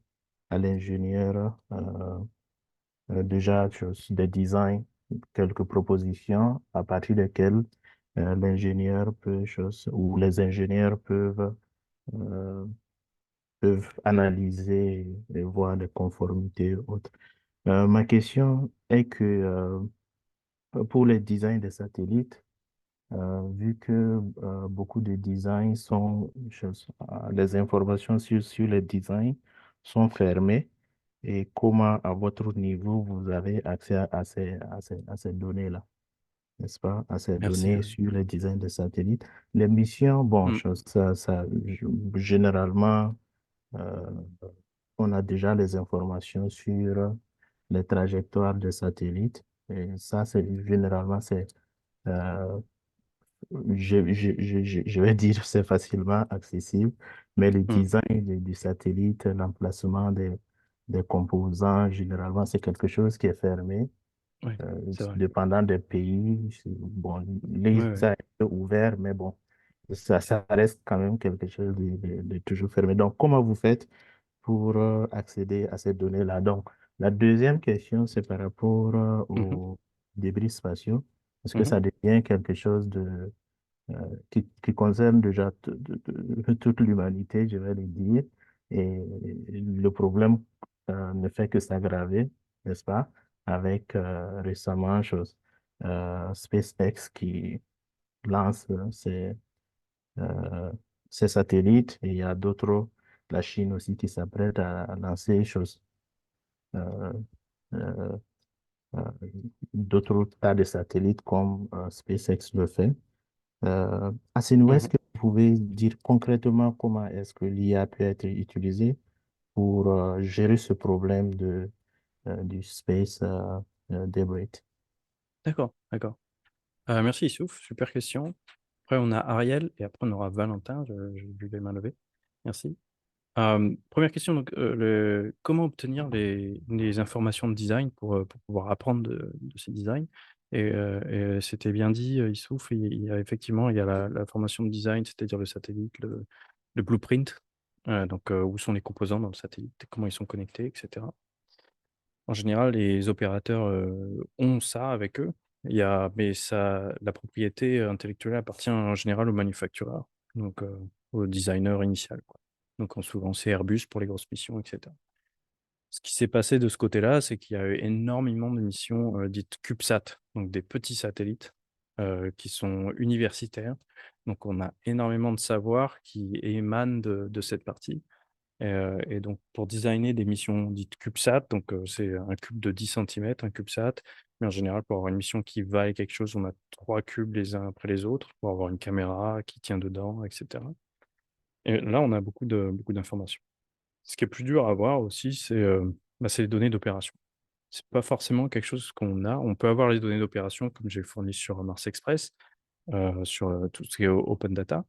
à l'ingénieur déjà des designs, quelques propositions à partir desquelles l'ingénieur peut, ou les ingénieurs euh, peuvent analyser et voir les conformités autres. Ma question est que pour les designs des satellites, vu que beaucoup de designs les informations sur les designs sont fermées, et comment, à votre niveau, vous avez accès à ces données-là, n'est-ce pas, à ces merci. données sur les designs de satellites. Les missions, bon, Mm, généralement, euh, on a déjà les informations sur les trajectoires de satellites. Et ça, généralement, euh, je vais dire, c'est facilement accessible, mais le mm. design du satellite, l'emplacement des composants, généralement, c'est quelque chose qui est fermé, Oui, c'est vrai. dépendant des pays. Bon, Ouais, les ouais. ça est ouvert, mais bon, ça reste quand même quelque chose de toujours fermé. Donc, comment vous faites pour accéder à ces données-là? Donc, la deuxième question, c'est par rapport Mhm, aux débris spatiaux. Est-ce que mhm. ça devient quelque chose qui concerne déjà toute l'humanité, je vais le dire. Et le problème ne fait que s'aggraver, n'est-ce pas? Avec récemment SpaceX qui lance euh, ses satellites et il y a la Chine aussi qui s'apprête à lancer euh, euh, euh, d'autres tas de satellites comme SpaceX le fait. À ce niveau, est-ce Mhm. que vous pouvez dire concrètement comment est-ce que l'IA peut être utilisée pour gérer ce problème du space debris? D'accord, d'accord. Merci Issouf, super question. Après, on a Ariel et après, on aura Valentin. J'ai vu les mains levées. Merci. Première question, donc, comment obtenir les informations de design pour pouvoir apprendre de ces designs? Et c'était bien dit, Issouf, il y a effectivement il y a la formation de design, c'est-à-dire le satellite, le blueprint, Donc, où sont les composants dans le satellite, comment ils sont connectés, etc. En général, les opérateurs ont ça avec eux. Mais la propriété intellectuelle appartient en général au manufactureur, donc au designer initial, quoi. Donc, souvent, c'est Airbus pour les grosses missions, etc. Ce qui s'est passé de ce côté-là, c'est qu'il y a eu énormément de missions dites CubeSat, donc des petits satellites qui sont universitaires. Donc, on a énormément de savoir qui émane de cette partie. Et donc, pour designer des missions dites CubeSat, donc c'est un cube de 10 centimètres, un CubeSat, mais en général, pour avoir une mission qui vaille quelque chose, on a 3 cubes les uns après les autres, pour avoir une caméra qui tient dedans, etc. Et là, on a beaucoup d'informations. Ce qui est plus dur à avoir aussi, c'est les données d'opération. C'est pas forcément quelque chose qu'on a. On peut avoir les données d'opération, comme j'ai fourni sur Mars Express, sur tout ce qui est open data,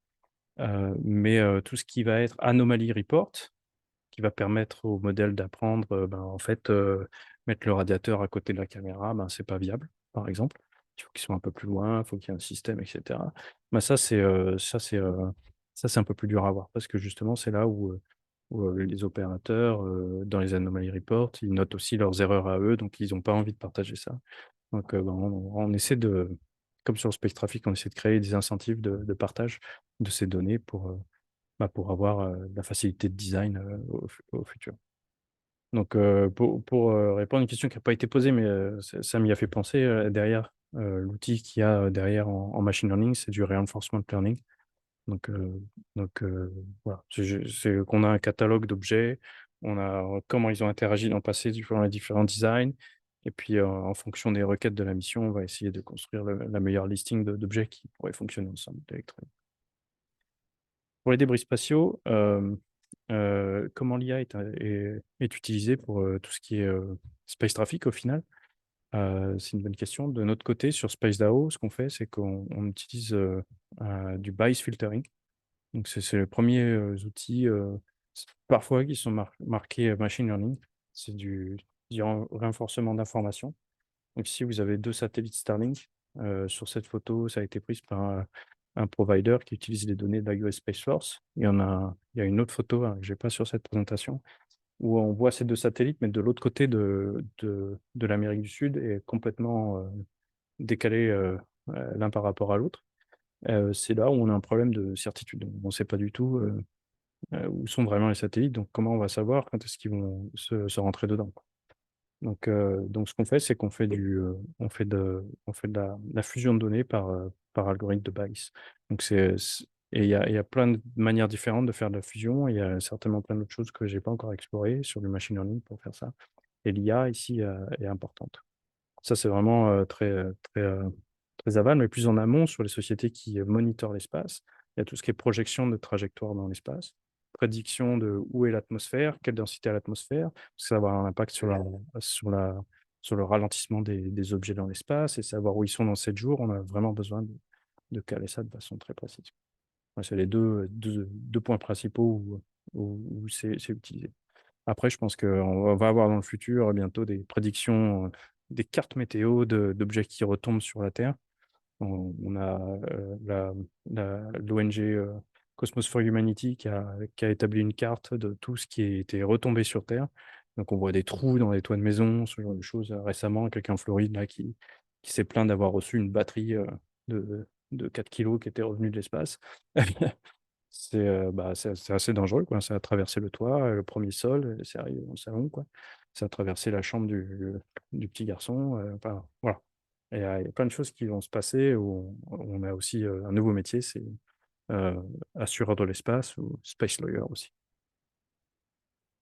mais tout ce qui va être anomaly report, qui va permettre au modèle d'apprendre, en fait, mettre le radiateur à côté de la caméra, c'est pas viable, par exemple. Il faut qu'il soit un peu plus loin, il faut qu'il y ait un système, et cetera. Ça, c'est un peu plus dur à voir parce que justement, c'est là où les opérateurs, dans les anomaly reports, ils notent aussi leurs erreurs à eux, donc ils ont pas envie de partager ça. Donc, on essaie comme sur le Space Traffic, on essaie de créer des incentives de partage de ces données pour avoir la facilité de design au futur. Donc, pour répondre à une question qui n'a pas été posée, mais ça m'y a fait penser derrière, l'outil qu'il y a derrière en machine learning, c'est du reinforcement learning. Donc, voilà, c'est qu'on a un catalogue d'objets, on a comment ils ont interagi dans le passé durant les différents designs, et puis en fonction des requêtes de la mission, on va essayer de construire la meilleure listing d'objets qui pourraient fonctionner ensemble électroniquement. Pour les débris spatiaux, comment l'IA est utilisée pour tout ce qui est space traffic au final? C'est une bonne question. De notre côté, sur SpaceDAO, ce qu'on fait, c'est qu'on utilise du bias filtering. Donc, c'est les premiers outils, parfois, qui sont marqués machine learning. C'est du renforcement d'informations. Donc, si vous avez 2 satellites Starlink, sur cette photo, ça a été prise par un provider qui utilise les données de la US Space Force. Il y a une autre photo que je n'ai pas sur cette présentation, où on voit ces 2 satellites, mais de l'autre côté de l'Amérique du Sud et complètement décalés l'un par rapport à l'autre. C'est là où on a un problème de certitude. On ne sait pas du tout où sont vraiment les satellites, donc comment on va savoir quand est-ce qu'ils vont se rentrer dedans, quoi. Donc ce qu'on fait, c'est qu'on fait on fait de la fusion de données par algorithme de Bayes. Donc et il y a plein de manières différentes de faire de la fusion. Il y a certainement plein d'autres choses que j'ai pas encore explorées sur le machine learning pour faire ça. Et l'IA ici est importante. Ça, c'est vraiment très aval, mais plus en amont sur les sociétés qui monitorent l'espace. Il y a tout ce qui est projection de trajectoire dans l'espace, prédiction de où est l'atmosphère, quelle densité à l'atmosphère, parce que ça va avoir un impact sur le ralentissement des objets dans l'espace et savoir où ils sont dans 7 jours. On a vraiment besoin de caler ça de façon très précise. Ouais, c'est les deux points principaux où c'est utilisé. Après, je pense qu'on va avoir dans le futur bientôt des prédictions, des cartes météo d'objets qui retombent sur la Terre. On a l'ONG Cosmos for Humanity qui a établi une carte de tout ce qui était retombé sur Terre. Donc, on voit des trous dans les toits de maison, ce genre de choses. Récemment, quelqu'un en Floride là, qui s'est plaint d'avoir reçu une batterie de 4 kilos qui était revenue de l'espace. C'est assez dangereux, quoi. Ça a traversé le toit, le premier sol, c'est arrivé dans le salon, quoi. Ça a traversé la chambre du petit garçon. Enfin, voilà. Et il y a plein de choses qui vont se passer où on a aussi un nouveau métier, c'est assureur de l'espace ou space lawyer aussi.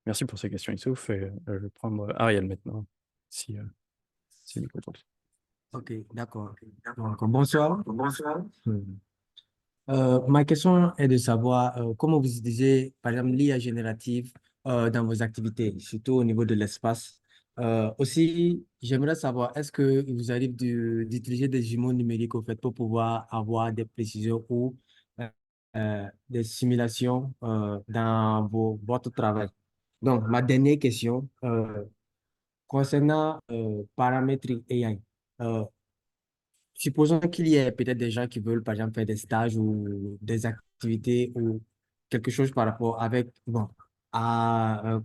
Merci pour ces questions, Issouf. Et je vais prendre Ariel maintenant, si micro est Ok, d'accord. Donc, bonsoir. Ma question est de savoir comment vous utilisez, par exemple, l'IA générative dans vos activités, surtout au niveau de l'espace. Aussi, j'aimerais savoir, est-ce que il vous arrive d'utiliser des jumeaux numériques au fait, pour pouvoir avoir des précisions ou des simulations dans votre travail? Donc, ma dernière question concernant paramétrie AI. Supposons qu'il y ait peut-être des gens qui veulent, par exemple, faire des stages ou des activités où quelque chose par rapport avec, bon, à,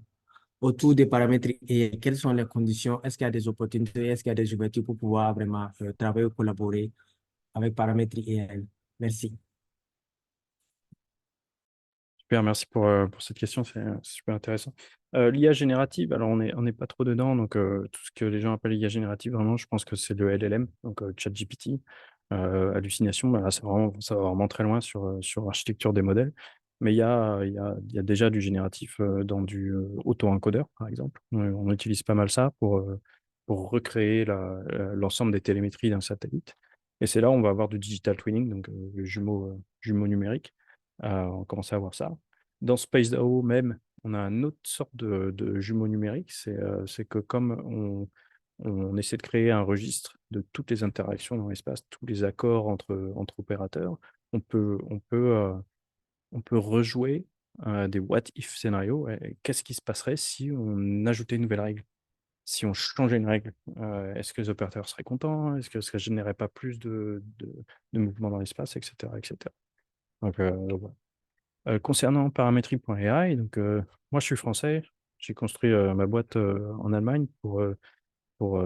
autour des paramètres et quelles sont les conditions? Est-ce qu'il y a des opportunités? Est-ce qu'il y a des ouvertures pour pouvoir vraiment travailler ou collaborer avec paramètres AI? Merci. Super, merci pour cette question, c'est super intéressant. L'IA générative, alors on n'est pas trop dedans, donc tout ce que les gens appellent l'IA générative, vraiment, je pense que c'est le LLM, donc ChatGPT, hallucination, bah, là, ça va vraiment très loin sur l'architecture des modèles. Mais il y a déjà du génératif dans du auto-encodeur, par exemple. On utilise pas mal ça pour recréer l'ensemble des télémétries d'un satellite. Et c'est là où on va avoir du digital twinning, donc le jumeau numérique. On commence à avoir ça. Dans SpaceDAO même, on a une autre sorte de jumeau numérique. C'est que comme on essaie de créer un registre de toutes les interactions dans l'espace, tous les accords entre opérateurs, on peut rejouer des what-if scénarios. Qu'est-ce qui se passerait si on ajoutait une nouvelle règle? Si on changeait une règle, est-ce que les opérateurs seraient contents? Est-ce que ça ne générerait pas plus de mouvements dans l'espace, etc., etc. Donc, voilà. Concernant paramétrie.ai, donc moi je suis français, j'ai construit ma boîte en Allemagne pour, euh, pour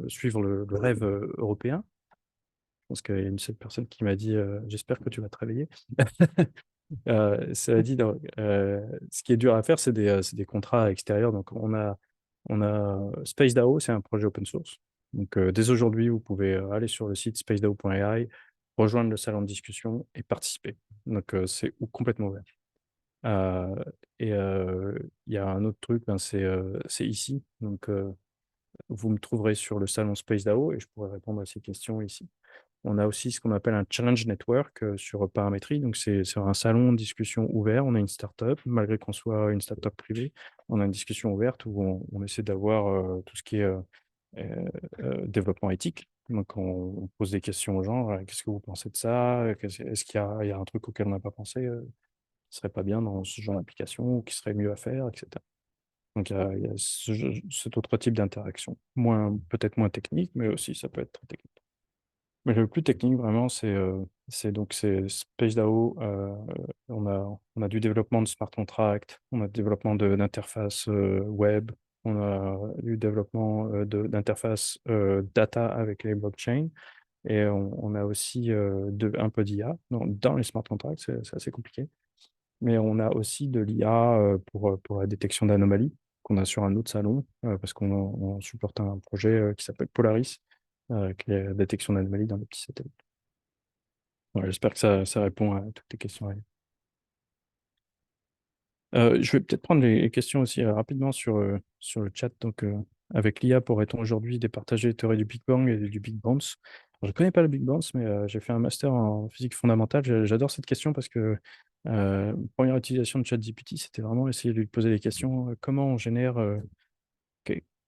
suivre le rêve européen. Je pense qu'il y a une seule personne qui m'a dit j'espère que tu vas te réveiller. Cela dit, donc, ce qui est dur à faire, c'est des contrats extérieurs. Donc on a SpaceDAO, c'est un projet open source. Donc dès aujourd'hui, vous pouvez aller sur le site spacedao.ai, rejoindre le salon de discussion et participer. Donc c'est complètement ouvert. Et il y a un autre truc, ben, c'est ici. Donc, vous me trouverez sur le salon SpaceDAO et je pourrai répondre à ces questions ici. On a aussi ce qu'on appelle un challenge network sur Paramétrie. Donc, c'est un salon de discussion ouvert. On a une startup, malgré qu'on soit une startup privée, on a une discussion ouverte où on essaie d'avoir tout ce qui est développement éthique. Donc, on pose des questions aux gens. Qu'est-ce que vous pensez de ça? Est-ce qu'il y a un truc auquel on n'a pas pensé qui serait pas bien dans ce genre d'application ou qui serait mieux à faire, etc. Donc, il y a cet autre type d'interaction. Peut-être moins technique, mais aussi ça peut être très technique. Mais le plus technique, vraiment, c'est SpaceDAO. On a du développement de smart contract, on a du développement d'interface web, on a du développement d'interface data avec les blockchains, et on a aussi un peu d'IA dans les smart contracts, c'est assez compliqué. Mais on a aussi de l'IA pour la détection d'anomalies qu'on a sur un autre salon, parce qu'on supporte un projet qui s'appelle Polaris, qui est la détection d'anomalies dans les petits satellites. Ouais, j'espère que ça répond à toutes tes questions. Je vais peut-être prendre les questions aussi rapidement sur le chat. Donc, avec l'IA, pourrait-on aujourd'hui départager les théories du Big Bang et du Big Bounce? Alors, je ne connais pas le Big Bounce, mais j'ai fait un master en physique fondamentale. J'adore cette question parce que première utilisation de ChatGPT, c'était vraiment essayer de lui poser des questions. Comment on génère,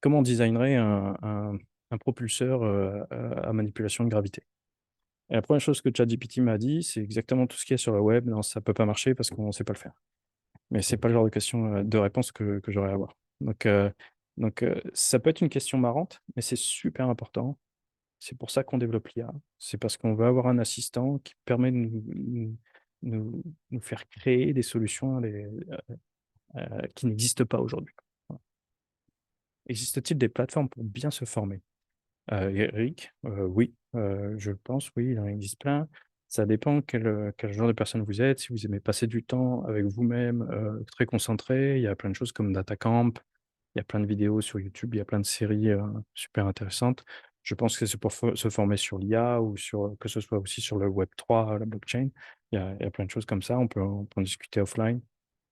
comment on designerait un propulseur à manipulation de gravité? Et la première chose que ChatGPT m'a dit, c'est exactement tout ce qu'il y a sur le web. Non, ça ne peut pas marcher parce qu'on ne sait pas le faire. Mais ce n'est pas le genre de question, de réponse que j'aurais à avoir. Donc, ça peut être une question marrante, mais c'est super important. C'est pour ça qu'on développe l'IA. C'est parce qu'on veut avoir un assistant qui permet de nous faire créer des solutions qui n'existent pas aujourd'hui. Voilà. Existe-t-il des plateformes pour bien se former? Eric, oui, je pense, oui, il en existe plein. Ça dépend quel genre de personne vous êtes. Si vous aimez passer du temps avec vous-même, très concentré, il y a plein de choses comme DataCamp, il y a plein de vidéos sur YouTube, il y a plein de séries super intéressantes. Je pense que c'est pour se former sur l'IA ou que ce soit aussi sur le Web3, la blockchain. Il y a plein de choses comme ça. On peut en discuter offline.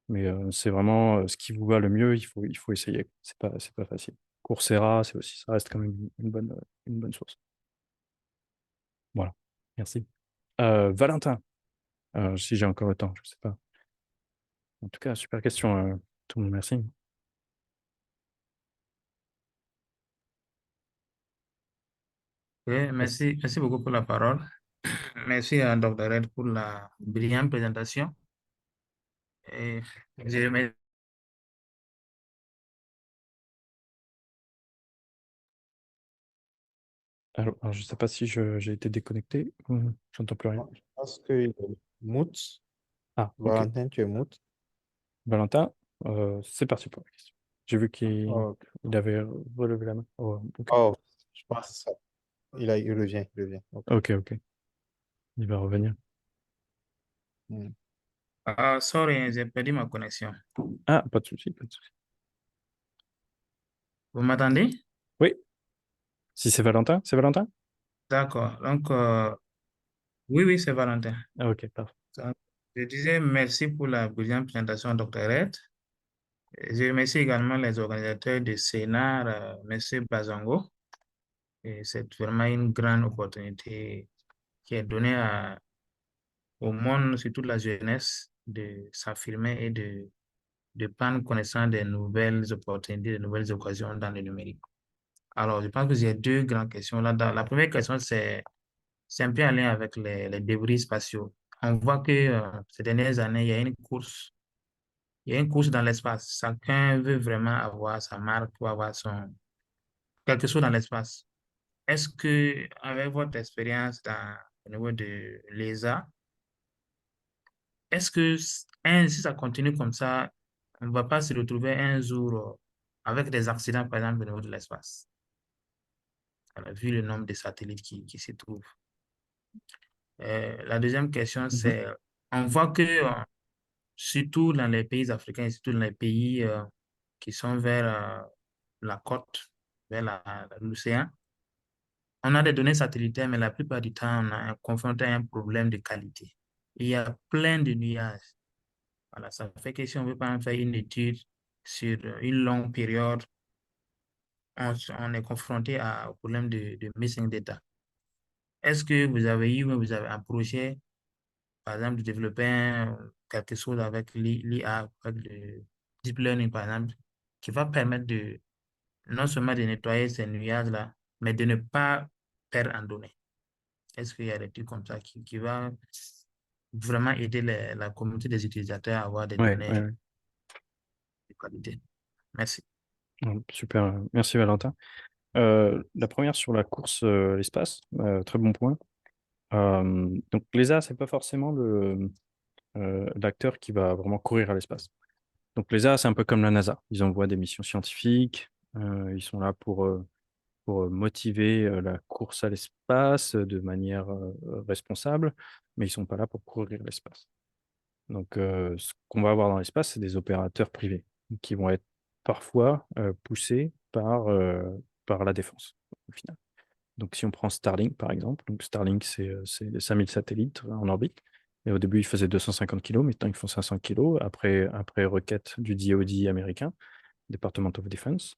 Mais c'est vraiment ce qui vous va le mieux, il faut essayer. C'est pas facile. Coursera, ça reste quand même une bonne source. Voilà, merci. Valentin, si j'ai encore le temps, je ne sais pas. En tout cas, super question, tout le monde, merci. Oui, merci beaucoup pour la parole. Merci à Dr. Red pour la brillante présentation. Et je remercie Alors, je ne sais pas si j'ai été déconnecté, j'entends plus rien. Je pense que Moot, Ah, ok. Valentin, tu es mute. Valentin, c'est parti pour la question. J'ai vu qu'il Oh, il avait relevé la main. Oh, ok, oh, je pense que ça. Il revient, il revient. Ok. ok. Il va revenir. Hmm. Sorry, j'ai perdu ma connexion. Ah, pas de souci, pas de souci. Vous m'entendez? Oui, si c'est Valentin, c'est Valentin? D'accord. Donc, oui, c'est Valentin. Ah, ok, parfait. Donc, je disais merci pour la brillante présentation, Dr. Red. Je remercie également les organisateurs de Sénat, M. Bazango. Et c'est vraiment une grande opportunité qui est donnée au monde, surtout la jeunesse, de s'affirmer et de prendre connaissance des nouvelles opportunités, des nouvelles occasions dans le numérique. Alors, je pense que j'ai deux grandes questions là. La première question, c'est un peu en lien avec les débris spatiaux. On voit que ces dernières années, il y a une course dans l'espace. Chacun veut vraiment avoir sa marque ou avoir quelque chose dans l'espace. Est-ce que, avec votre expérience au niveau de l'ESA, est-ce que si ça continue comme ça, on ne va pas se retrouver un jour avec des accidents, par exemple, au niveau de l'espace? On a vu le nombre de satellites qui s'y trouvent. La deuxième question, c'est, on voit que, surtout dans les pays africains et surtout dans les pays qui sont vers la côte, vers l'océan, on a des données satellitaires, mais la plupart du temps, on est confronté à un problème de qualité. Il y a plein de nuages. Voilà, ça fait que si on veut par exemple faire une étude sur une longue période, on est confronté au problème de missing data. Est-ce que vous avez eu, vous avez un projet, par exemple, de développer quelque chose avec l'IA, avec le deep learning, par exemple, qui va permettre de non seulement de nettoyer ces nuages-là, mais de ne pas perdre en données? Est-ce qu'il y a des trucs comme ça qui va vraiment aider la communauté des utilisateurs à avoir des Ouais, données ouais, ouais. de qualité? Merci. Super, merci Valentin. La première sur la course à l'espace, très bon point. Donc l'ESA, c'est pas forcément l'acteur qui va vraiment courir à l'espace. Donc l'ESA, c'est un peu comme la NASA. Ils envoient des missions scientifiques, ils sont là pour motiver la course à l'espace de manière responsable, mais ils sont pas là pour courir l'espace. Donc ce qu'on va avoir dans l'espace, c'est des opérateurs privés qui vont être parfois poussés par la défense au final. Donc si on prend Starlink par exemple, donc Starlink c'est 5000 satellites en orbite. Et au début, ils faisaient 250 kg, maintenant ils font 500 kg après requête du DoD américain, Department of Defense.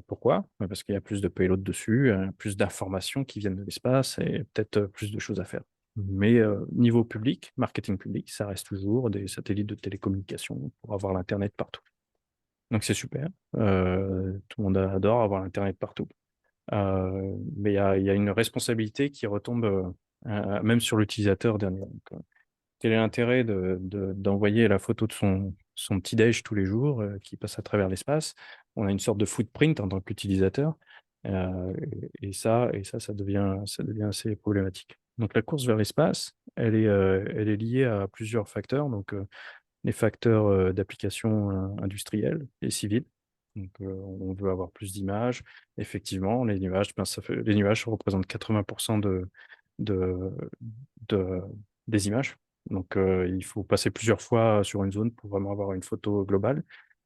Pourquoi? Parce qu'il y a plus de payload dessus, plus d'informations qui viennent de l'espace et peut-être plus de choses à faire. Mais niveau public, marketing public, ça reste toujours des satellites de télécommunication pour avoir l'Internet partout. Donc c'est super. Tout le monde adore avoir l'Internet partout. Mais il y a une responsabilité qui retombe même sur l'utilisateur dernier. Donc, quel est l'intérêt d'envoyer la photo de son petit-déj tous les jours qui passe à travers l'espace? On a une sorte de footprint en tant qu'utilisateur. Ça devient assez problématique. Donc la course vers l'espace, elle est liée à plusieurs facteurs. Donc les facteurs d'application industrielle et civile. Donc on veut avoir plus d'images. Effectivement, les nuages, les nuages représentent 80% de, de- des images. Donc, il faut passer plusieurs fois sur une zone pour vraiment avoir une photo globale.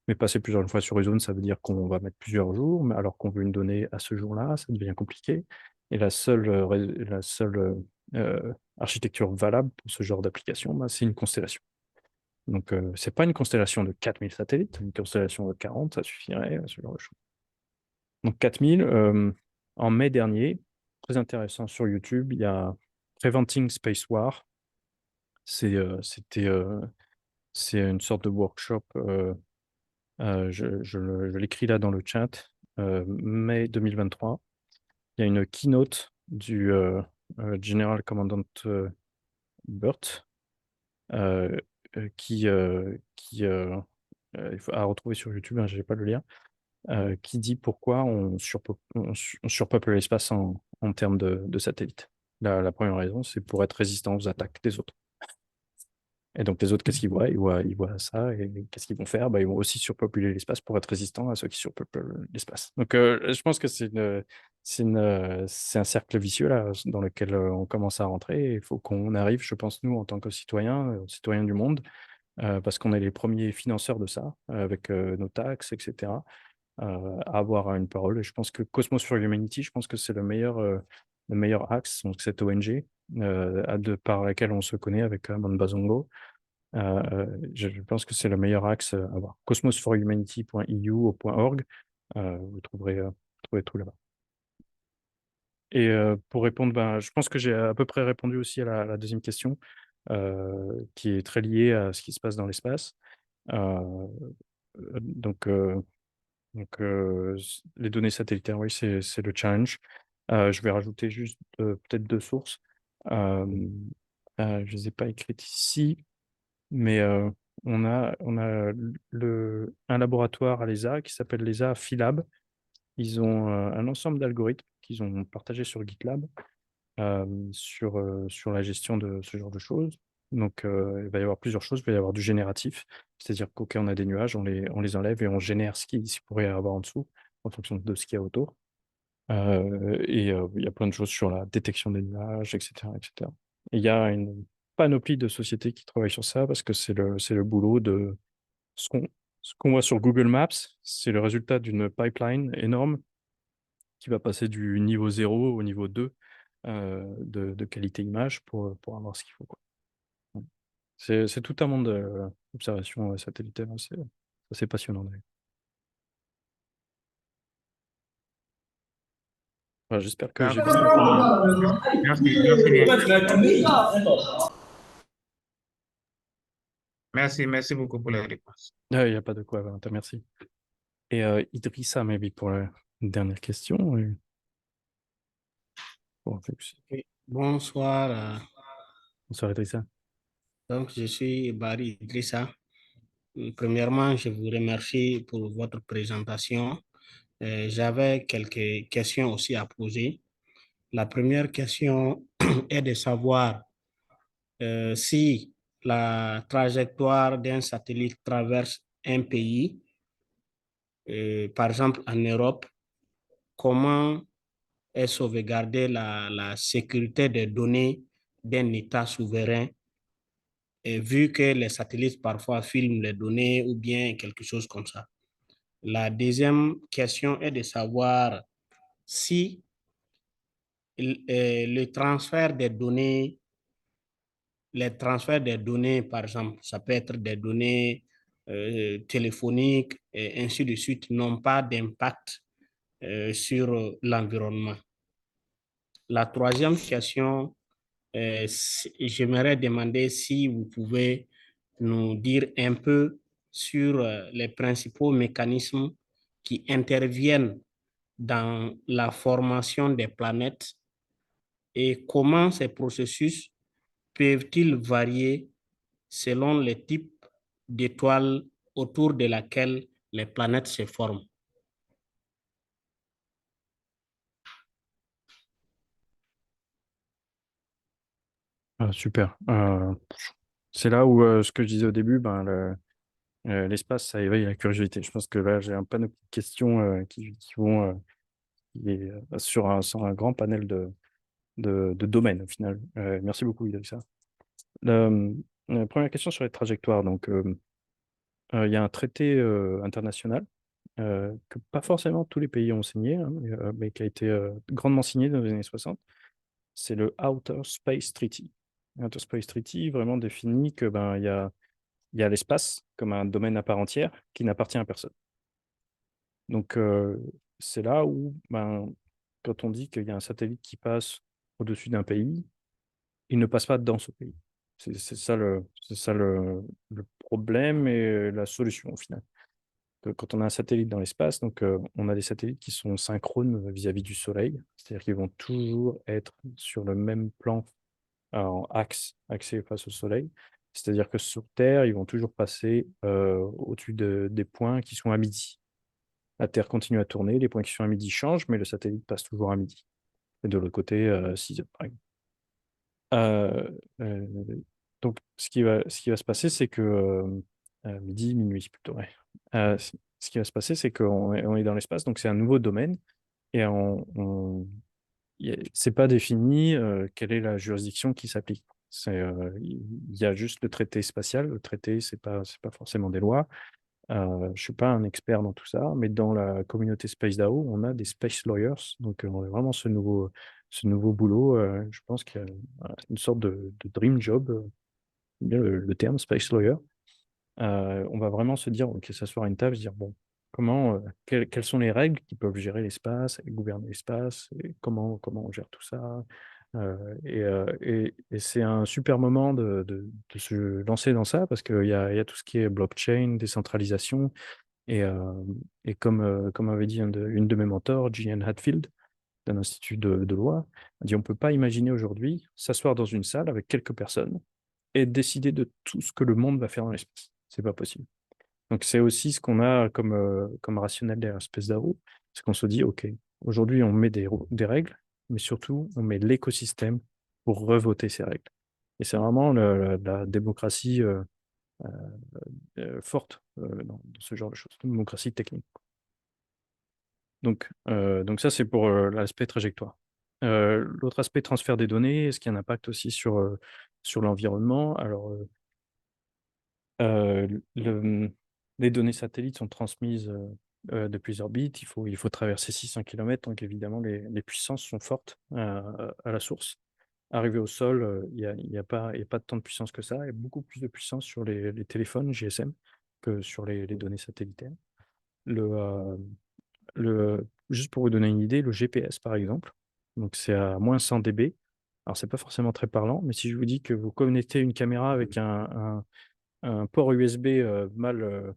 Mais passer plusieurs fois sur une zone, ça veut dire qu'on va mettre plusieurs jours, mais alors qu'on veut une donnée à ce jour-là, ça devient compliqué. Et la seule architecture valable pour ce genre d'application, bah, c'est une constellation. Donc, c'est pas une constellation de 4000 satellites, une constellation de 40, ça suffirait, ce genre de choses. Donc, 4000, en mai dernier, très intéressant sur YouTube, il y a Preventing Space War. C'est une sorte de workshop, je l'écris là dans le chat, mai 2023. Il y a une keynote du General Commandant Burt euh, il faut à retrouver sur YouTube, hein, je n'ai pas le lien, qui dit pourquoi on surpeuple l'espace en termes de satellites. La première raison, c'est pour être résistant aux attaques des autres. Et donc, les autres, qu'est-ce qu'ils voient? Ils voient ça, et qu'est-ce qu'ils vont faire? Ils vont aussi surpopuler l'espace pour être résistants à ceux qui surpeuplent l'espace. Donc, je pense que c'est un cercle vicieux là, dans lequel on commence à rentrer. Il faut qu'on arrive, je pense, nous, en tant que citoyens du monde, parce qu'on est les premiers financeurs de ça, avec nos taxes, etc., à avoir une parole. Et je pense que Cosmos for Humanity, je pense que c'est le meilleur axe, donc cette ONG, par laquelle on se connaît avec Monbazongo. Je pense que c'est le meilleur axe à voir. cosmosforhumanity.eu ou .org, vous trouverez tout là-bas. Et pour répondre, je pense que j'ai à peu près répondu aussi à la deuxième question, qui est très liée à ce qui se passe dans l'espace. Euh, donc, les données satellitaires, oui, c'est le challenge. Je vais rajouter juste peut-être 2 sources. Je ne les ai pas écrites ici, mais on a un laboratoire à l'ESA qui s'appelle l'ESA Philab. Ils ont un ensemble d'algorithmes qu'ils ont partagés sur GitLab sur la gestion de ce genre de choses. Donc, il va y avoir plusieurs choses. Il va y avoir du génératif, c'est-à-dire qu'OK, on a des nuages, on les enlève et on génère ce qu'il pourrait y avoir en dessous en fonction de ce qu'il y a autour. Il y a plein de choses sur la détection des nuages, etc., etc. Et il y a une panoplie de sociétés qui travaillent sur ça parce que c'est le boulot de ce qu'on voit sur Google Maps, c'est le résultat d'une pipeline énorme qui va passer du niveau 0 au niveau 2 de qualité image pour avoir ce qu'il faut, quoi. C'est tout un monde d'observation satellitaire, hein, c'est assez passionnant d'ailleurs. Voilà, j'espère que j'ai bien D'accord. répondu. Merci bien. Merci beaucoup pour les réponses. Il n'y a pas de quoi, Valentin, merci. Et Idrissa, maybe pour une dernière question. Bon, Oui, bonsoir. bonsoir Idrissa. Donc, je suis Barry Idrissa. Premièrement, je vous remercie pour votre présentation. J'avais quelques questions aussi à poser. La première question est de savoir si la trajectoire d'un satellite traverse un pays, par exemple en Europe, comment est sauvegardée la sécurité des données d'un État souverain, et vu que les satellites parfois filment les données ou bien quelque chose comme ça. La deuxième question est de savoir si le transfert des données, les transferts des données, par exemple, ça peut être des données téléphoniques et ainsi de suite, n'ont pas d'impact sur l'environnement. La troisième question, j'aimerais demander si vous pouvez nous dire un peu sur les principaux mécanismes qui interviennent dans la formation des planètes et comment ces processus peuvent-ils varier selon les types d'étoiles autour de laquelle les planètes se forment. Super. C'est là où ce que je disais au début, l'espace, ça éveille la curiosité. Je pense que là, j'ai un panneau de questions qui vont sur un grand panel de domaines au final. Merci beaucoup, Idrissa. La première question sur les trajectoires. Donc, il y a un traité international que pas forcément tous les pays ont signé, hein, mais qui a été grandement signé dans les années 60. C'est le Outer Space Treaty. Outer Space Treaty vraiment définit que il y a l'espace comme un domaine à part entière qui n'appartient à personne. Donc, c'est là où, quand on dit qu'il y a un satellite qui passe au-dessus d'un pays, il ne passe pas dans ce pays. C'est ça le problème et la solution au final. Quand on a un satellite dans l'espace, donc on a des satellites qui sont synchrones vis-à-vis du Soleil, c'est-à-dire qu'ils vont toujours être sur le même plan en axé face au Soleil. C'est-à-dire que sur Terre, ils vont toujours passer au-dessus des points qui sont à midi. La Terre continue à tourner, les points qui sont à midi changent, mais le satellite passe toujours à midi. Et de l'autre côté, 6 heures par exemple. Donc, ce qui va se passer, c'est que midi, minuit plutôt, ouais. Ce qui va se passer, c'est qu'on est dans l'espace, donc c'est un nouveau domaine et c'est pas défini quelle est la juridiction qui s'applique. Il y a juste le traité spatial. Le traité, c'est pas forcément des lois. Je suis pas un expert dans tout ça, mais dans la communauté SpaceDAO, on a des space lawyers. Donc, on a vraiment ce nouveau boulot. Je pense qu'il y a une sorte de dream job, bien le terme space lawyer. On va vraiment se dire, ok, s'asseoir à une table, se dire, bon, quelles sont les règles qui peuvent gérer l'espace, gouverner l'espace, et comment on gère tout ça. Et c'est un super moment de se lancer dans ça parce qu'il y a tout ce qui est blockchain, décentralisation. Et comme avait dit une de mes mentors, Gillian Hadfield, d'un institut de loi, a dit on ne peut pas imaginer aujourd'hui s'asseoir dans une salle avec quelques personnes et décider de tout ce que le monde va faire dans l'espace. C'est pas possible. Donc c'est aussi ce qu'on a comme rationnel derrière SpaceDAO, c'est qu'on se dit, OK, aujourd'hui on met des règles, mais surtout on met l'écosystème pour revoter ces règles. Et c'est vraiment la démocratie forte dans ce genre de choses, une démocratie technique. Donc ça, c'est pour l'aspect trajectoire. L'autre aspect, transfert des données, est-ce qu'il y a un impact aussi sur l'environnement? Alors, les données satellites sont transmises de plusieurs bits. Il faut traverser 600 km, donc évidemment, les puissances sont fortes à la source. Arrivé au sol, il y a pas de tant de puissance que ça. Il y a beaucoup plus de puissance sur les téléphones GSM que sur les données satellitaires. Juste pour vous donner une idée, le GPS, par exemple, donc c'est à moins 100 dB. Alors, c'est pas forcément très parlant, mais si je vous dis que vous connectez une caméra avec un port USB mal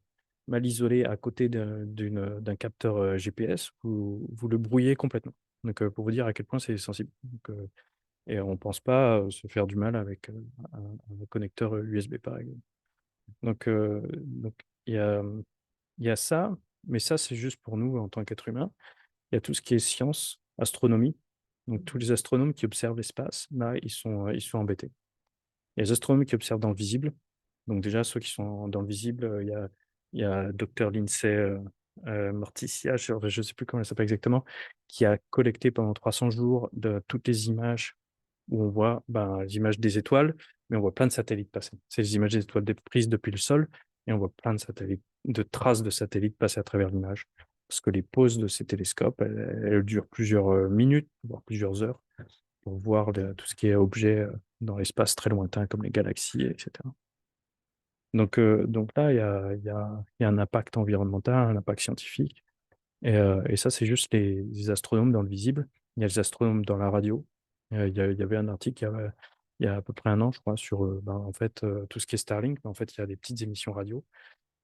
isolé à côté d'un capteur GPS, vous le brouillez complètement. Donc, pour vous dire à quel point c'est sensible. Donc, et on ne pense pas se faire du mal avec un connecteur USB, par exemple. Donc, il y a ça, mais ça, c'est juste pour nous en tant qu'êtres humains. Il y a tout ce qui est science, astronomie. Donc, tous les astronomes qui observent l'espace, là, ils sont embêtés. Il y a les astronomes qui observent dans le visible. Donc, déjà, ceux qui sont dans le visible, il y a Dr. Lindsay Morticia, je ne sais plus comment elle s'appelle exactement, qui a collecté pendant 300 jours de toutes les images où on voit les images des étoiles, mais on voit plein de satellites passer. C'est les images des étoiles prises depuis le sol, et on voit plein de satellites, de traces de satellites passer à travers l'image. Parce que les pauses de ces télescopes, elles durent plusieurs minutes, voire plusieurs heures, pour voir tout ce qui est objet dans l'espace très lointain, comme les galaxies, etc. Donc là, il y a un impact environnemental, un impact scientifique. Et ça, c'est juste les astronomes dans le visible. Il y a les astronomes dans la radio. Il y avait un article il y a à peu près un an, je crois, sur en fait, tout ce qui est Starlink. Mais en fait, il y a des petites émissions radio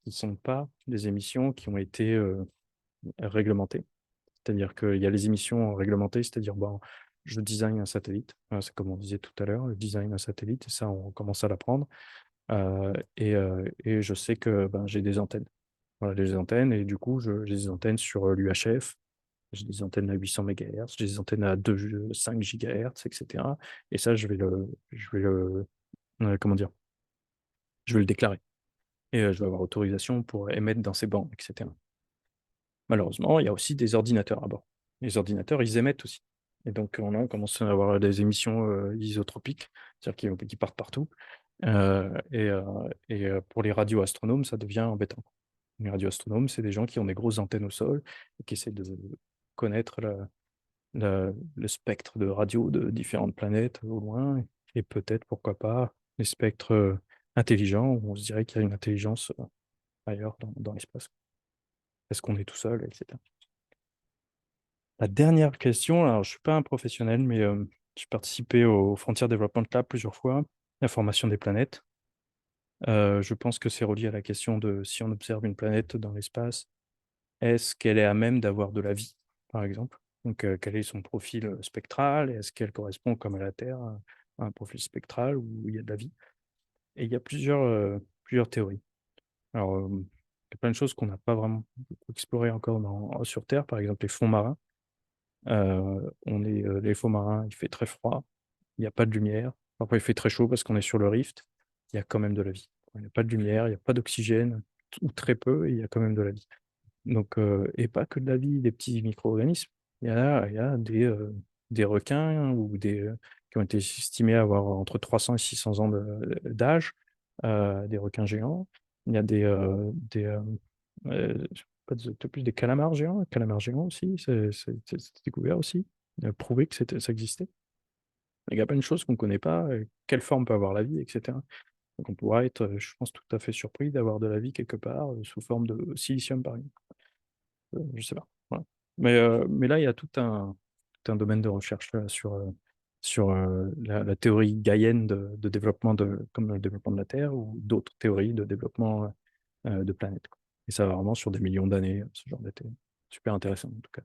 qui ne sont pas des émissions qui ont été réglementées. C'est-à-dire qu'il y a les émissions réglementées, c'est-à-dire je design un satellite. C'est comme on disait tout à l'heure, je design un satellite, et ça, on commence à l'apprendre. Et je sais que j'ai des antennes. Voilà, des antennes, et du coup, j'ai des antennes sur l'UHF, j'ai des antennes à 800 MHz, j'ai des antennes à 5 GHz, etc. Et ça, comment dire, je vais le déclarer. Et je vais avoir autorisation pour émettre dans ces bandes, etc. Malheureusement, il y a aussi des ordinateurs à bord. Les ordinateurs, ils émettent aussi. Et donc, on commence à avoir des émissions isotropiques, c'est-à-dire qui partent partout. Pour les radioastronomes, ça devient embêtant. Les radioastronomes, c'est des gens qui ont des grosses antennes au sol et qui essaient de connaître le spectre de radio de différentes planètes au loin, et peut-être, pourquoi pas, les spectres intelligents, où on se dirait qu'il y a une intelligence ailleurs dans l'espace. Est-ce qu'on est tout seul, etc. La dernière question, alors je ne suis pas un professionnel, mais j'ai participé au Frontier Development Lab plusieurs fois, la formation des planètes. Je pense que c'est relié à la question de si on observe une planète dans l'espace, est-ce qu'elle est à même d'avoir de la vie, par exemple? Donc, quel est son profil spectral? Est-ce qu'elle correspond, comme à la Terre, à un profil spectral où il y a de la vie? Et il y a plusieurs théories. Alors, il y a plein de choses qu'on n'a pas vraiment explorées encore sur Terre, par exemple les fonds marins. Les fonds marins, il fait très froid, il n'y a pas de lumière. Parfois, il fait très chaud parce qu'on est sur le rift. il y a quand même de la vie. Il n'y a pas de lumière, il n'y a pas d'oxygène, ou très peu, et il y a quand même de la vie. Donc, et pas que de la vie des petits micro-organismes. Il y a des requins ou qui ont été estimés avoir entre 300 et 600 ans d'âge, des requins géants. Il y a je sais pas, plus des calamars géants aussi, c'est découvert aussi, prouvé que ça existait. Il y a plein de choses qu'on ne connaît pas, quelle forme peut avoir la vie, etc. Donc on pourra être, je pense, tout à fait surpris d'avoir de la vie quelque part, sous forme de silicium, par exemple. Je sais pas, voilà. Mais là, il y a tout un domaine de recherche là, sur la théorie gaïenne de développement, comme le développement de la Terre, ou d'autres théories de développement de planètes, quoi. Et ça va vraiment sur des millions d'années, ce genre d'été. Super intéressant, en tout cas.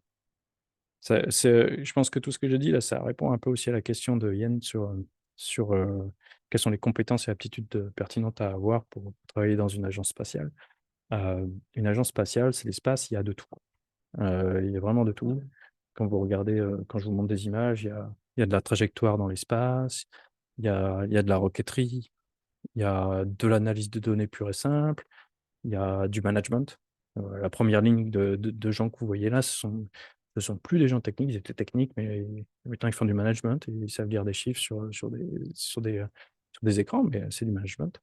Je pense que tout ce que je dis là, ça répond un peu aussi à la question de Yen sur quelles sont les compétences et aptitudes pertinentes à avoir pour travailler dans une agence spatiale. Une agence spatiale, c'est l'espace, il y a de tout. Il y a vraiment de tout. Quand vous regardez, quand je vous montre des images, il y a de la trajectoire dans l'espace, il y a de la roquetterie, il y a de l'analyse de données pure et simple, il y a du management. La première ligne de gens que vous voyez là, ce sont plus des gens techniques, ils étaient techniques, mais maintenant ils font du management et ils savent lire des chiffres sur des écrans, mais c'est du management.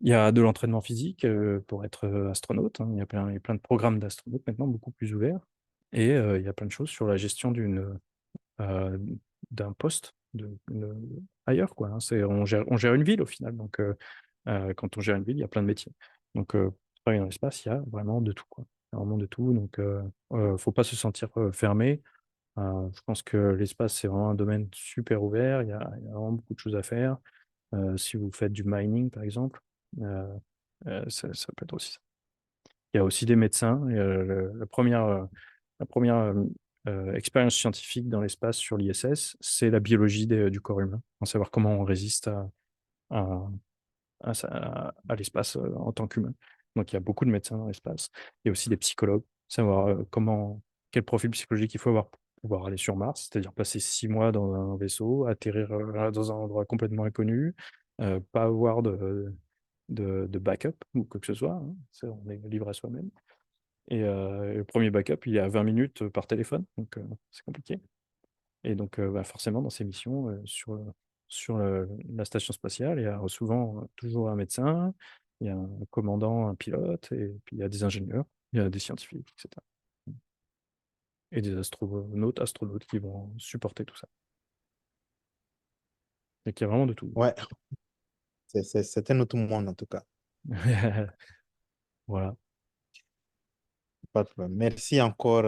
Il y a de l'entraînement physique pour être astronaute, hein. Il y a plein de programmes d'astronautes maintenant, beaucoup plus ouverts. Et il y a plein de choses sur la gestion euh, d'un poste ailleurs, quoi, hein. On gère une ville au final. Donc, quand on gère une ville, il y a plein de métiers. Donc, pour travailler dans l'espace, il y a vraiment de tout, quoi. Il y a vraiment de tout. Donc, faut pas se sentir fermé. Je pense que l'espace, c'est vraiment un domaine super ouvert. Il y a vraiment beaucoup de choses à faire. Si vous faites du mining, par exemple, euh, ça peut être aussi ça. Il y a aussi des médecins. Et, la première expérience scientifique dans l'espace sur l'ISS, c'est la biologie du corps humain, en savoir comment on résiste à, à l'espace en tant qu'humain. Donc il y a beaucoup de médecins dans l'espace. Il y a aussi des psychologues, savoir quel profil psychologique il faut avoir pour pouvoir aller sur Mars, c'est-à-dire passer 6 mois dans un vaisseau, atterrir dans un endroit complètement inconnu, pas avoir de backup ou quoi que ce soit, hein. On est livré à soi-même. Et le premier backup, il est à 20 minutes par téléphone, donc c'est compliqué. Et donc, bah, forcément, dans ces missions, sur la station spatiale, il y a souvent toujours un médecin, il y a un commandant, un pilote, et puis il y a des ingénieurs, il y a des scientifiques, etc. Et des astronautes qui vont supporter tout ça. Donc, il y a vraiment de tout. Ouais, c'est un autre monde en tout cas. Voilà. Pas de problème. Merci encore,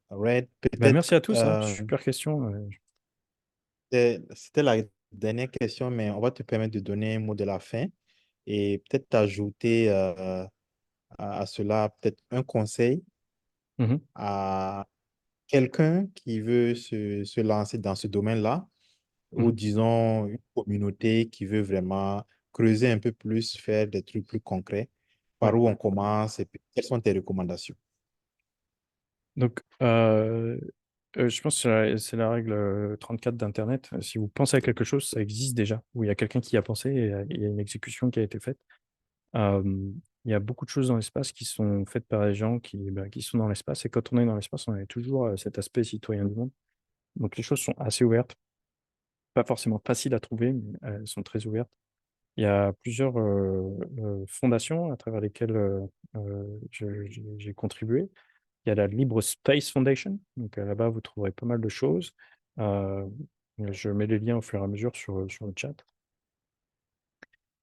Red. Bah, Peut-être merci à tous, hein. Super question. c'était la dernière question, mais on va te permettre de donner un mot de la fin et peut-être ajouter à cela peut-être un conseil Mhm, à quelqu'un qui veut se lancer dans ce domaine-là, ou mhm. disons une communauté qui veut vraiment creuser un peu plus, faire des trucs plus concrets. Ouais. Par où on commence et puis quelles sont tes recommandations? Donc, je pense que c'est la règle 34 d'Internet. Si vous pensez à quelque chose, ça existe déjà. Ou il y a quelqu'un qui y a pensé et il y a une exécution qui a été faite. Euh, il y a beaucoup de choses dans l'espace qui sont faites par des gens qui sont dans l'espace. Et quand on est dans l'espace, on a toujours cet aspect citoyen du monde. Donc les choses sont assez ouvertes. Pas forcément faciles à trouver, mais elles sont très ouvertes. Il y a plusieurs fondations à travers lesquelles j'ai contribué. Il y a la Libre Space Foundation. Donc là-bas, vous trouverez pas mal de choses. Euh, je mets les liens au fur et à mesure sur le chat.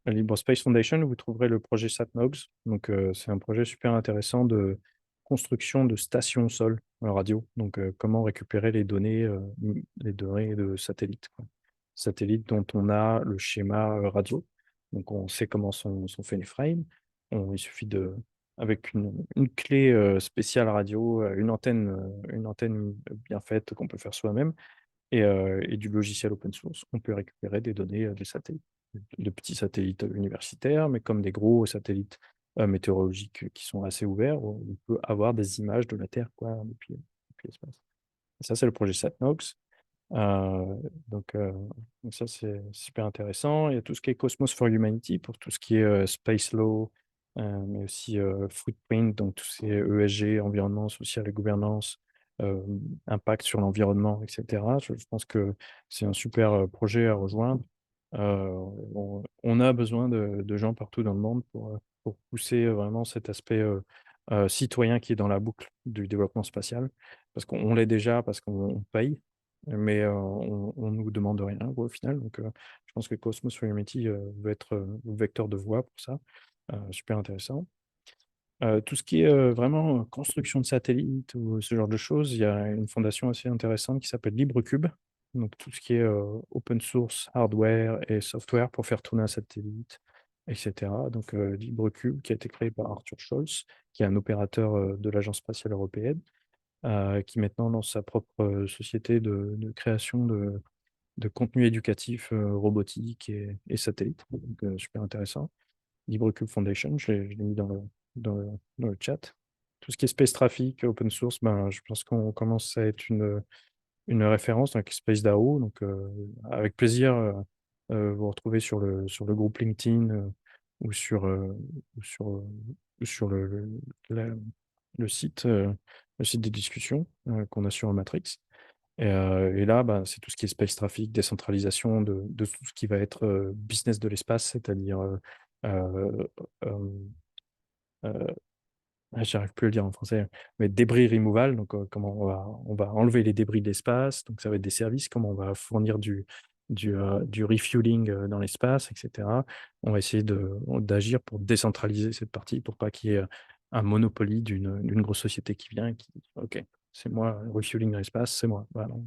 La Libre Space Foundation, vous trouverez le projet SatNogs. Donc c'est un projet super intéressant de construction de stations sol radio. Donc comment récupérer les données de satellites, quoi. Satellites dont on a le schéma radio. Donc on sait comment sont faits les frames. Il suffit avec une clé spéciale radio, une antenne bien faite qu'on peut faire soi-même, et du logiciel open source, on peut récupérer des données des satellites, de petits satellites universitaires, mais comme des gros satellites météorologiques qui sont assez ouverts, où on peut avoir des images de la Terre, quoi, depuis l'espace. Et ça, c'est le projet SatNogs. Donc ça, c'est super intéressant. Il y a tout ce qui est Cosmos for Humanity pour tout ce qui est Space Law, mais aussi Footprint, donc tout ce qui est ESG, environnement, social et gouvernance, euh, impact sur l'environnement, etc. Je pense que c'est un super projet à rejoindre. On a besoin de gens partout dans le monde pour pousser vraiment cet aspect citoyen qui est dans la boucle du développement spatial, parce qu'on l'est déjà, parce qu'on paye, mais on nous demande rien au final. Donc, je pense que Cosmos for Humanity veut être vecteur de voix pour ça. Super intéressant. Tout ce qui est vraiment construction de satellites ou ce genre de choses, il y a une fondation assez intéressante qui s'appelle LibreCube. Donc, tout ce qui est open source, hardware et software pour faire tourner un satellite, etc. Donc, LibreCube qui a été créé par Arthur Scholz, qui est un opérateur de l'Agence spatiale européenne, qui maintenant lance sa propre société de création de contenu éducatif robotique et satellite. Donc, super intéressant. LibreCube Foundation, je l'ai mis dans le chat. Tout ce qui est space traffic, open source, ben, je pense qu'on commence à être une référence avec SpaceDAO. Donc, avec plaisir, vous retrouvez sur le groupe LinkedIn ou sur le site, le site des discussions qu'on a sur Matrix. Et là, bah, c'est tout ce qui est space traffic, décentralisation de tout ce qui va être business de l'espace, c'est-à-dire euh, euh, euh, j'arrive plus à le dire en français, mais débris removal, donc comment on va enlever les débris de l'espace, donc ça va être des services, comment on va fournir du refueling dans l'espace, etc. On va essayer d'agir pour décentraliser cette partie, pour pas qu'il y ait un monopoly d'une grosse société qui vient et qui dit, OK, c'est moi, le refueling dans l'espace, c'est moi. Voilà, non,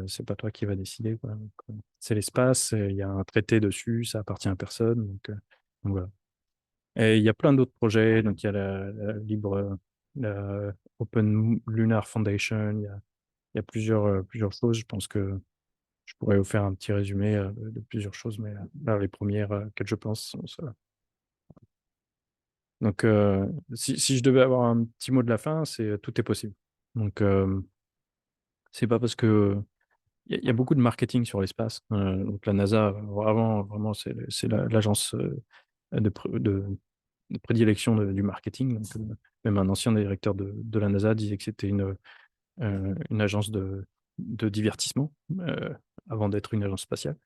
c'est pas toi qui va décider, quoi. Donc, c'est l'espace, il y a un traité dessus, ça appartient à personne, donc voilà. Et il y a plein d'autres projets. Donc, il y a la Open Lunar Foundation. Il y a plusieurs choses. Je pense que je pourrais vous faire un petit résumé de plusieurs choses, mais là, les premières que je pense sont celles-là. Donc, si je devais avoir un petit mot de la fin, c'est tout est possible. Donc, c'est pas parce que il y a beaucoup de marketing sur l'espace. Donc, la NASA, vraiment, c'est l'agence de prédilection du marketing. Donc, même un ancien directeur de la NASA disait que c'était une agence de divertissement avant d'être une agence spatiale.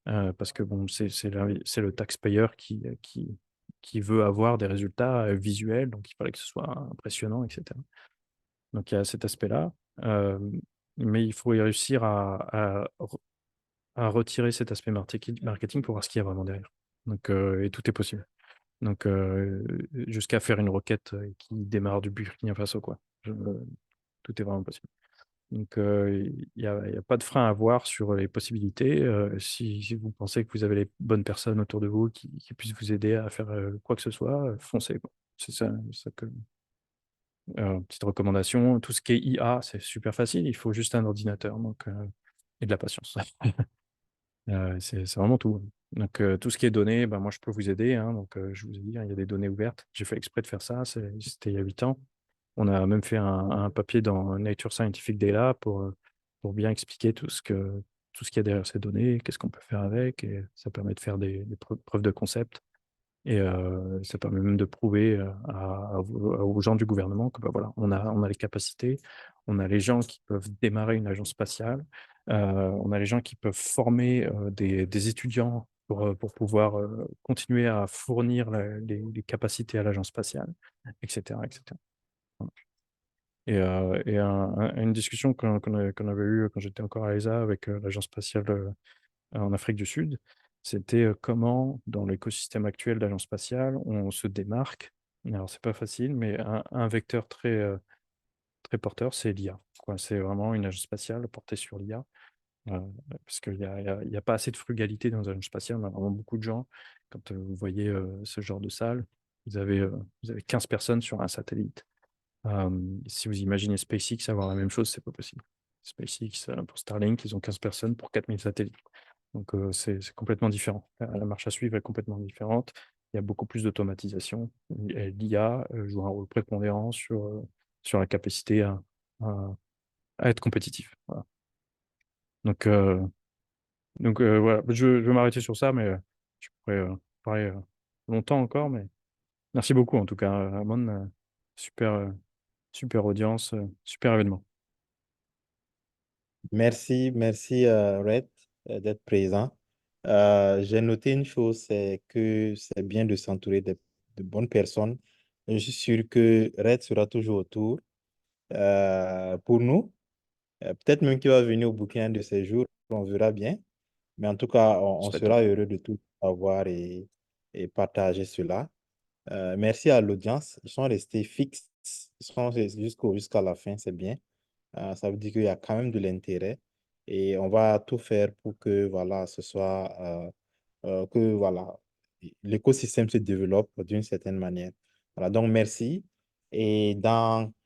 Parce que bon, c'est le taxpayer qui veut avoir des résultats visuels, donc il fallait que ce soit impressionnant, etc. Donc il y a cet aspect-là. Mais il faut réussir à retirer cet aspect marketing pour voir ce qu'il y a vraiment derrière. Donc, et tout est possible. Donc, jusqu'à faire une requête qui démarre du Burkina Faso, quoi. Tout est vraiment possible. Donc, il y a pas de frein à avoir sur les possibilités. Si vous pensez que vous avez les bonnes personnes autour de vous qui puissent vous aider à faire quoi que ce soit, foncez, quoi. C'est ça que. Petite recommandation, tout ce qui est IA, c'est super facile. Il faut juste un ordinateur donc, et de la patience. C'est vraiment tout. Donc, tout ce qui est données, ben, moi, je peux vous aider, hein. Donc, je vous ai dit, hein, il y a des données ouvertes. J'ai fait exprès de faire ça. C'était il y a 8 ans. On a même fait un papier dans Nature Scientific Data pour bien expliquer tout ce qu'il y a derrière ces données, qu'est-ce qu'on peut faire avec. Et ça permet de faire des preuves de concept. Et ça permet même de prouver aux gens du gouvernement que bah, voilà, on a les capacités, on a les gens qui peuvent démarrer une agence spatiale, on a les gens qui peuvent former des étudiants pour pouvoir continuer à fournir les capacités à l'agence spatiale, etc. etc. Voilà. Et une discussion qu'on avait eue quand j'étais encore à l'ESA avec l'agence spatiale en Afrique du Sud, c'était comment, dans l'écosystème actuel d'agence spatiale, on se démarque. Alors, c'est pas facile, mais un vecteur très porteur, c'est l'IA, quoi. C'est vraiment une agence spatiale portée sur l'IA, euh, parce qu'il y a pas assez de frugalité dans les agences spatiales. On a vraiment beaucoup de gens. Quand vous voyez ce genre de salle, vous avez 15 personnes sur un satellite. Si vous imaginez SpaceX avoir la même chose, c'est pas possible. SpaceX, pour Starlink, ils ont 15 personnes pour 4000 satellites. Donc, c'est complètement différent. La marche à suivre est complètement différente. Il y a beaucoup plus d'automatisation. Et l'IA joue un rôle prépondérant sur la capacité à être compétitif. Voilà. Donc, voilà, je vais m'arrêter sur ça, mais je pourrais parler longtemps encore. Mais merci beaucoup en tout cas, Amon. Super, super audience, super événement. Merci Red, d'être présent. J'ai noté une chose, c'est que c'est bien de s'entourer de bonnes personnes. Je suis sûr que Red sera toujours autour pour nous. Peut-être même qu'il va venir au Burkina de ces jours, on verra bien. Mais en tout cas, Ce on serait top. sera heureux de tout avoir et partager cela. Merci à l'audience. Ils sont restés fixes. Ils sont jusqu'à la fin, c'est bien. Ça veut dire qu'il y a quand même de l'intérêt et on va tout faire pour que voilà, ce soit que voilà, l'écosystème se développe d'une certaine manière. Voilà, donc merci. Et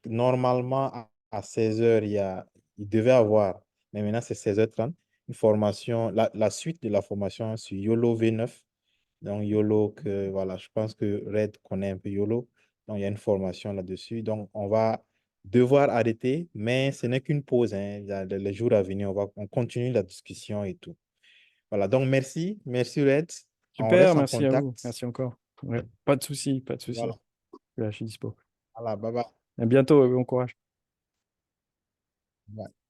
normalement, à 16 heures il devait avoir, mais maintenant c'est 16h30 une formation, la suite de la formation sur YOLO V9. Donc, YOLO, voilà, je pense que Red connaît un peu YOLO. Donc, il y a une formation là-dessus. Donc, on va devoir arrêter, mais ce n'est qu'une pause, hein. Les jours à venir, on continue la discussion et tout. Voilà, donc merci. Merci, Red. On Super, reste en merci à vous. contact. Merci encore. Ouais, pas de souci, pas de souci. Voilà. Là, je suis dispo. Voilà, bye bye. À bientôt et bon courage. Bye.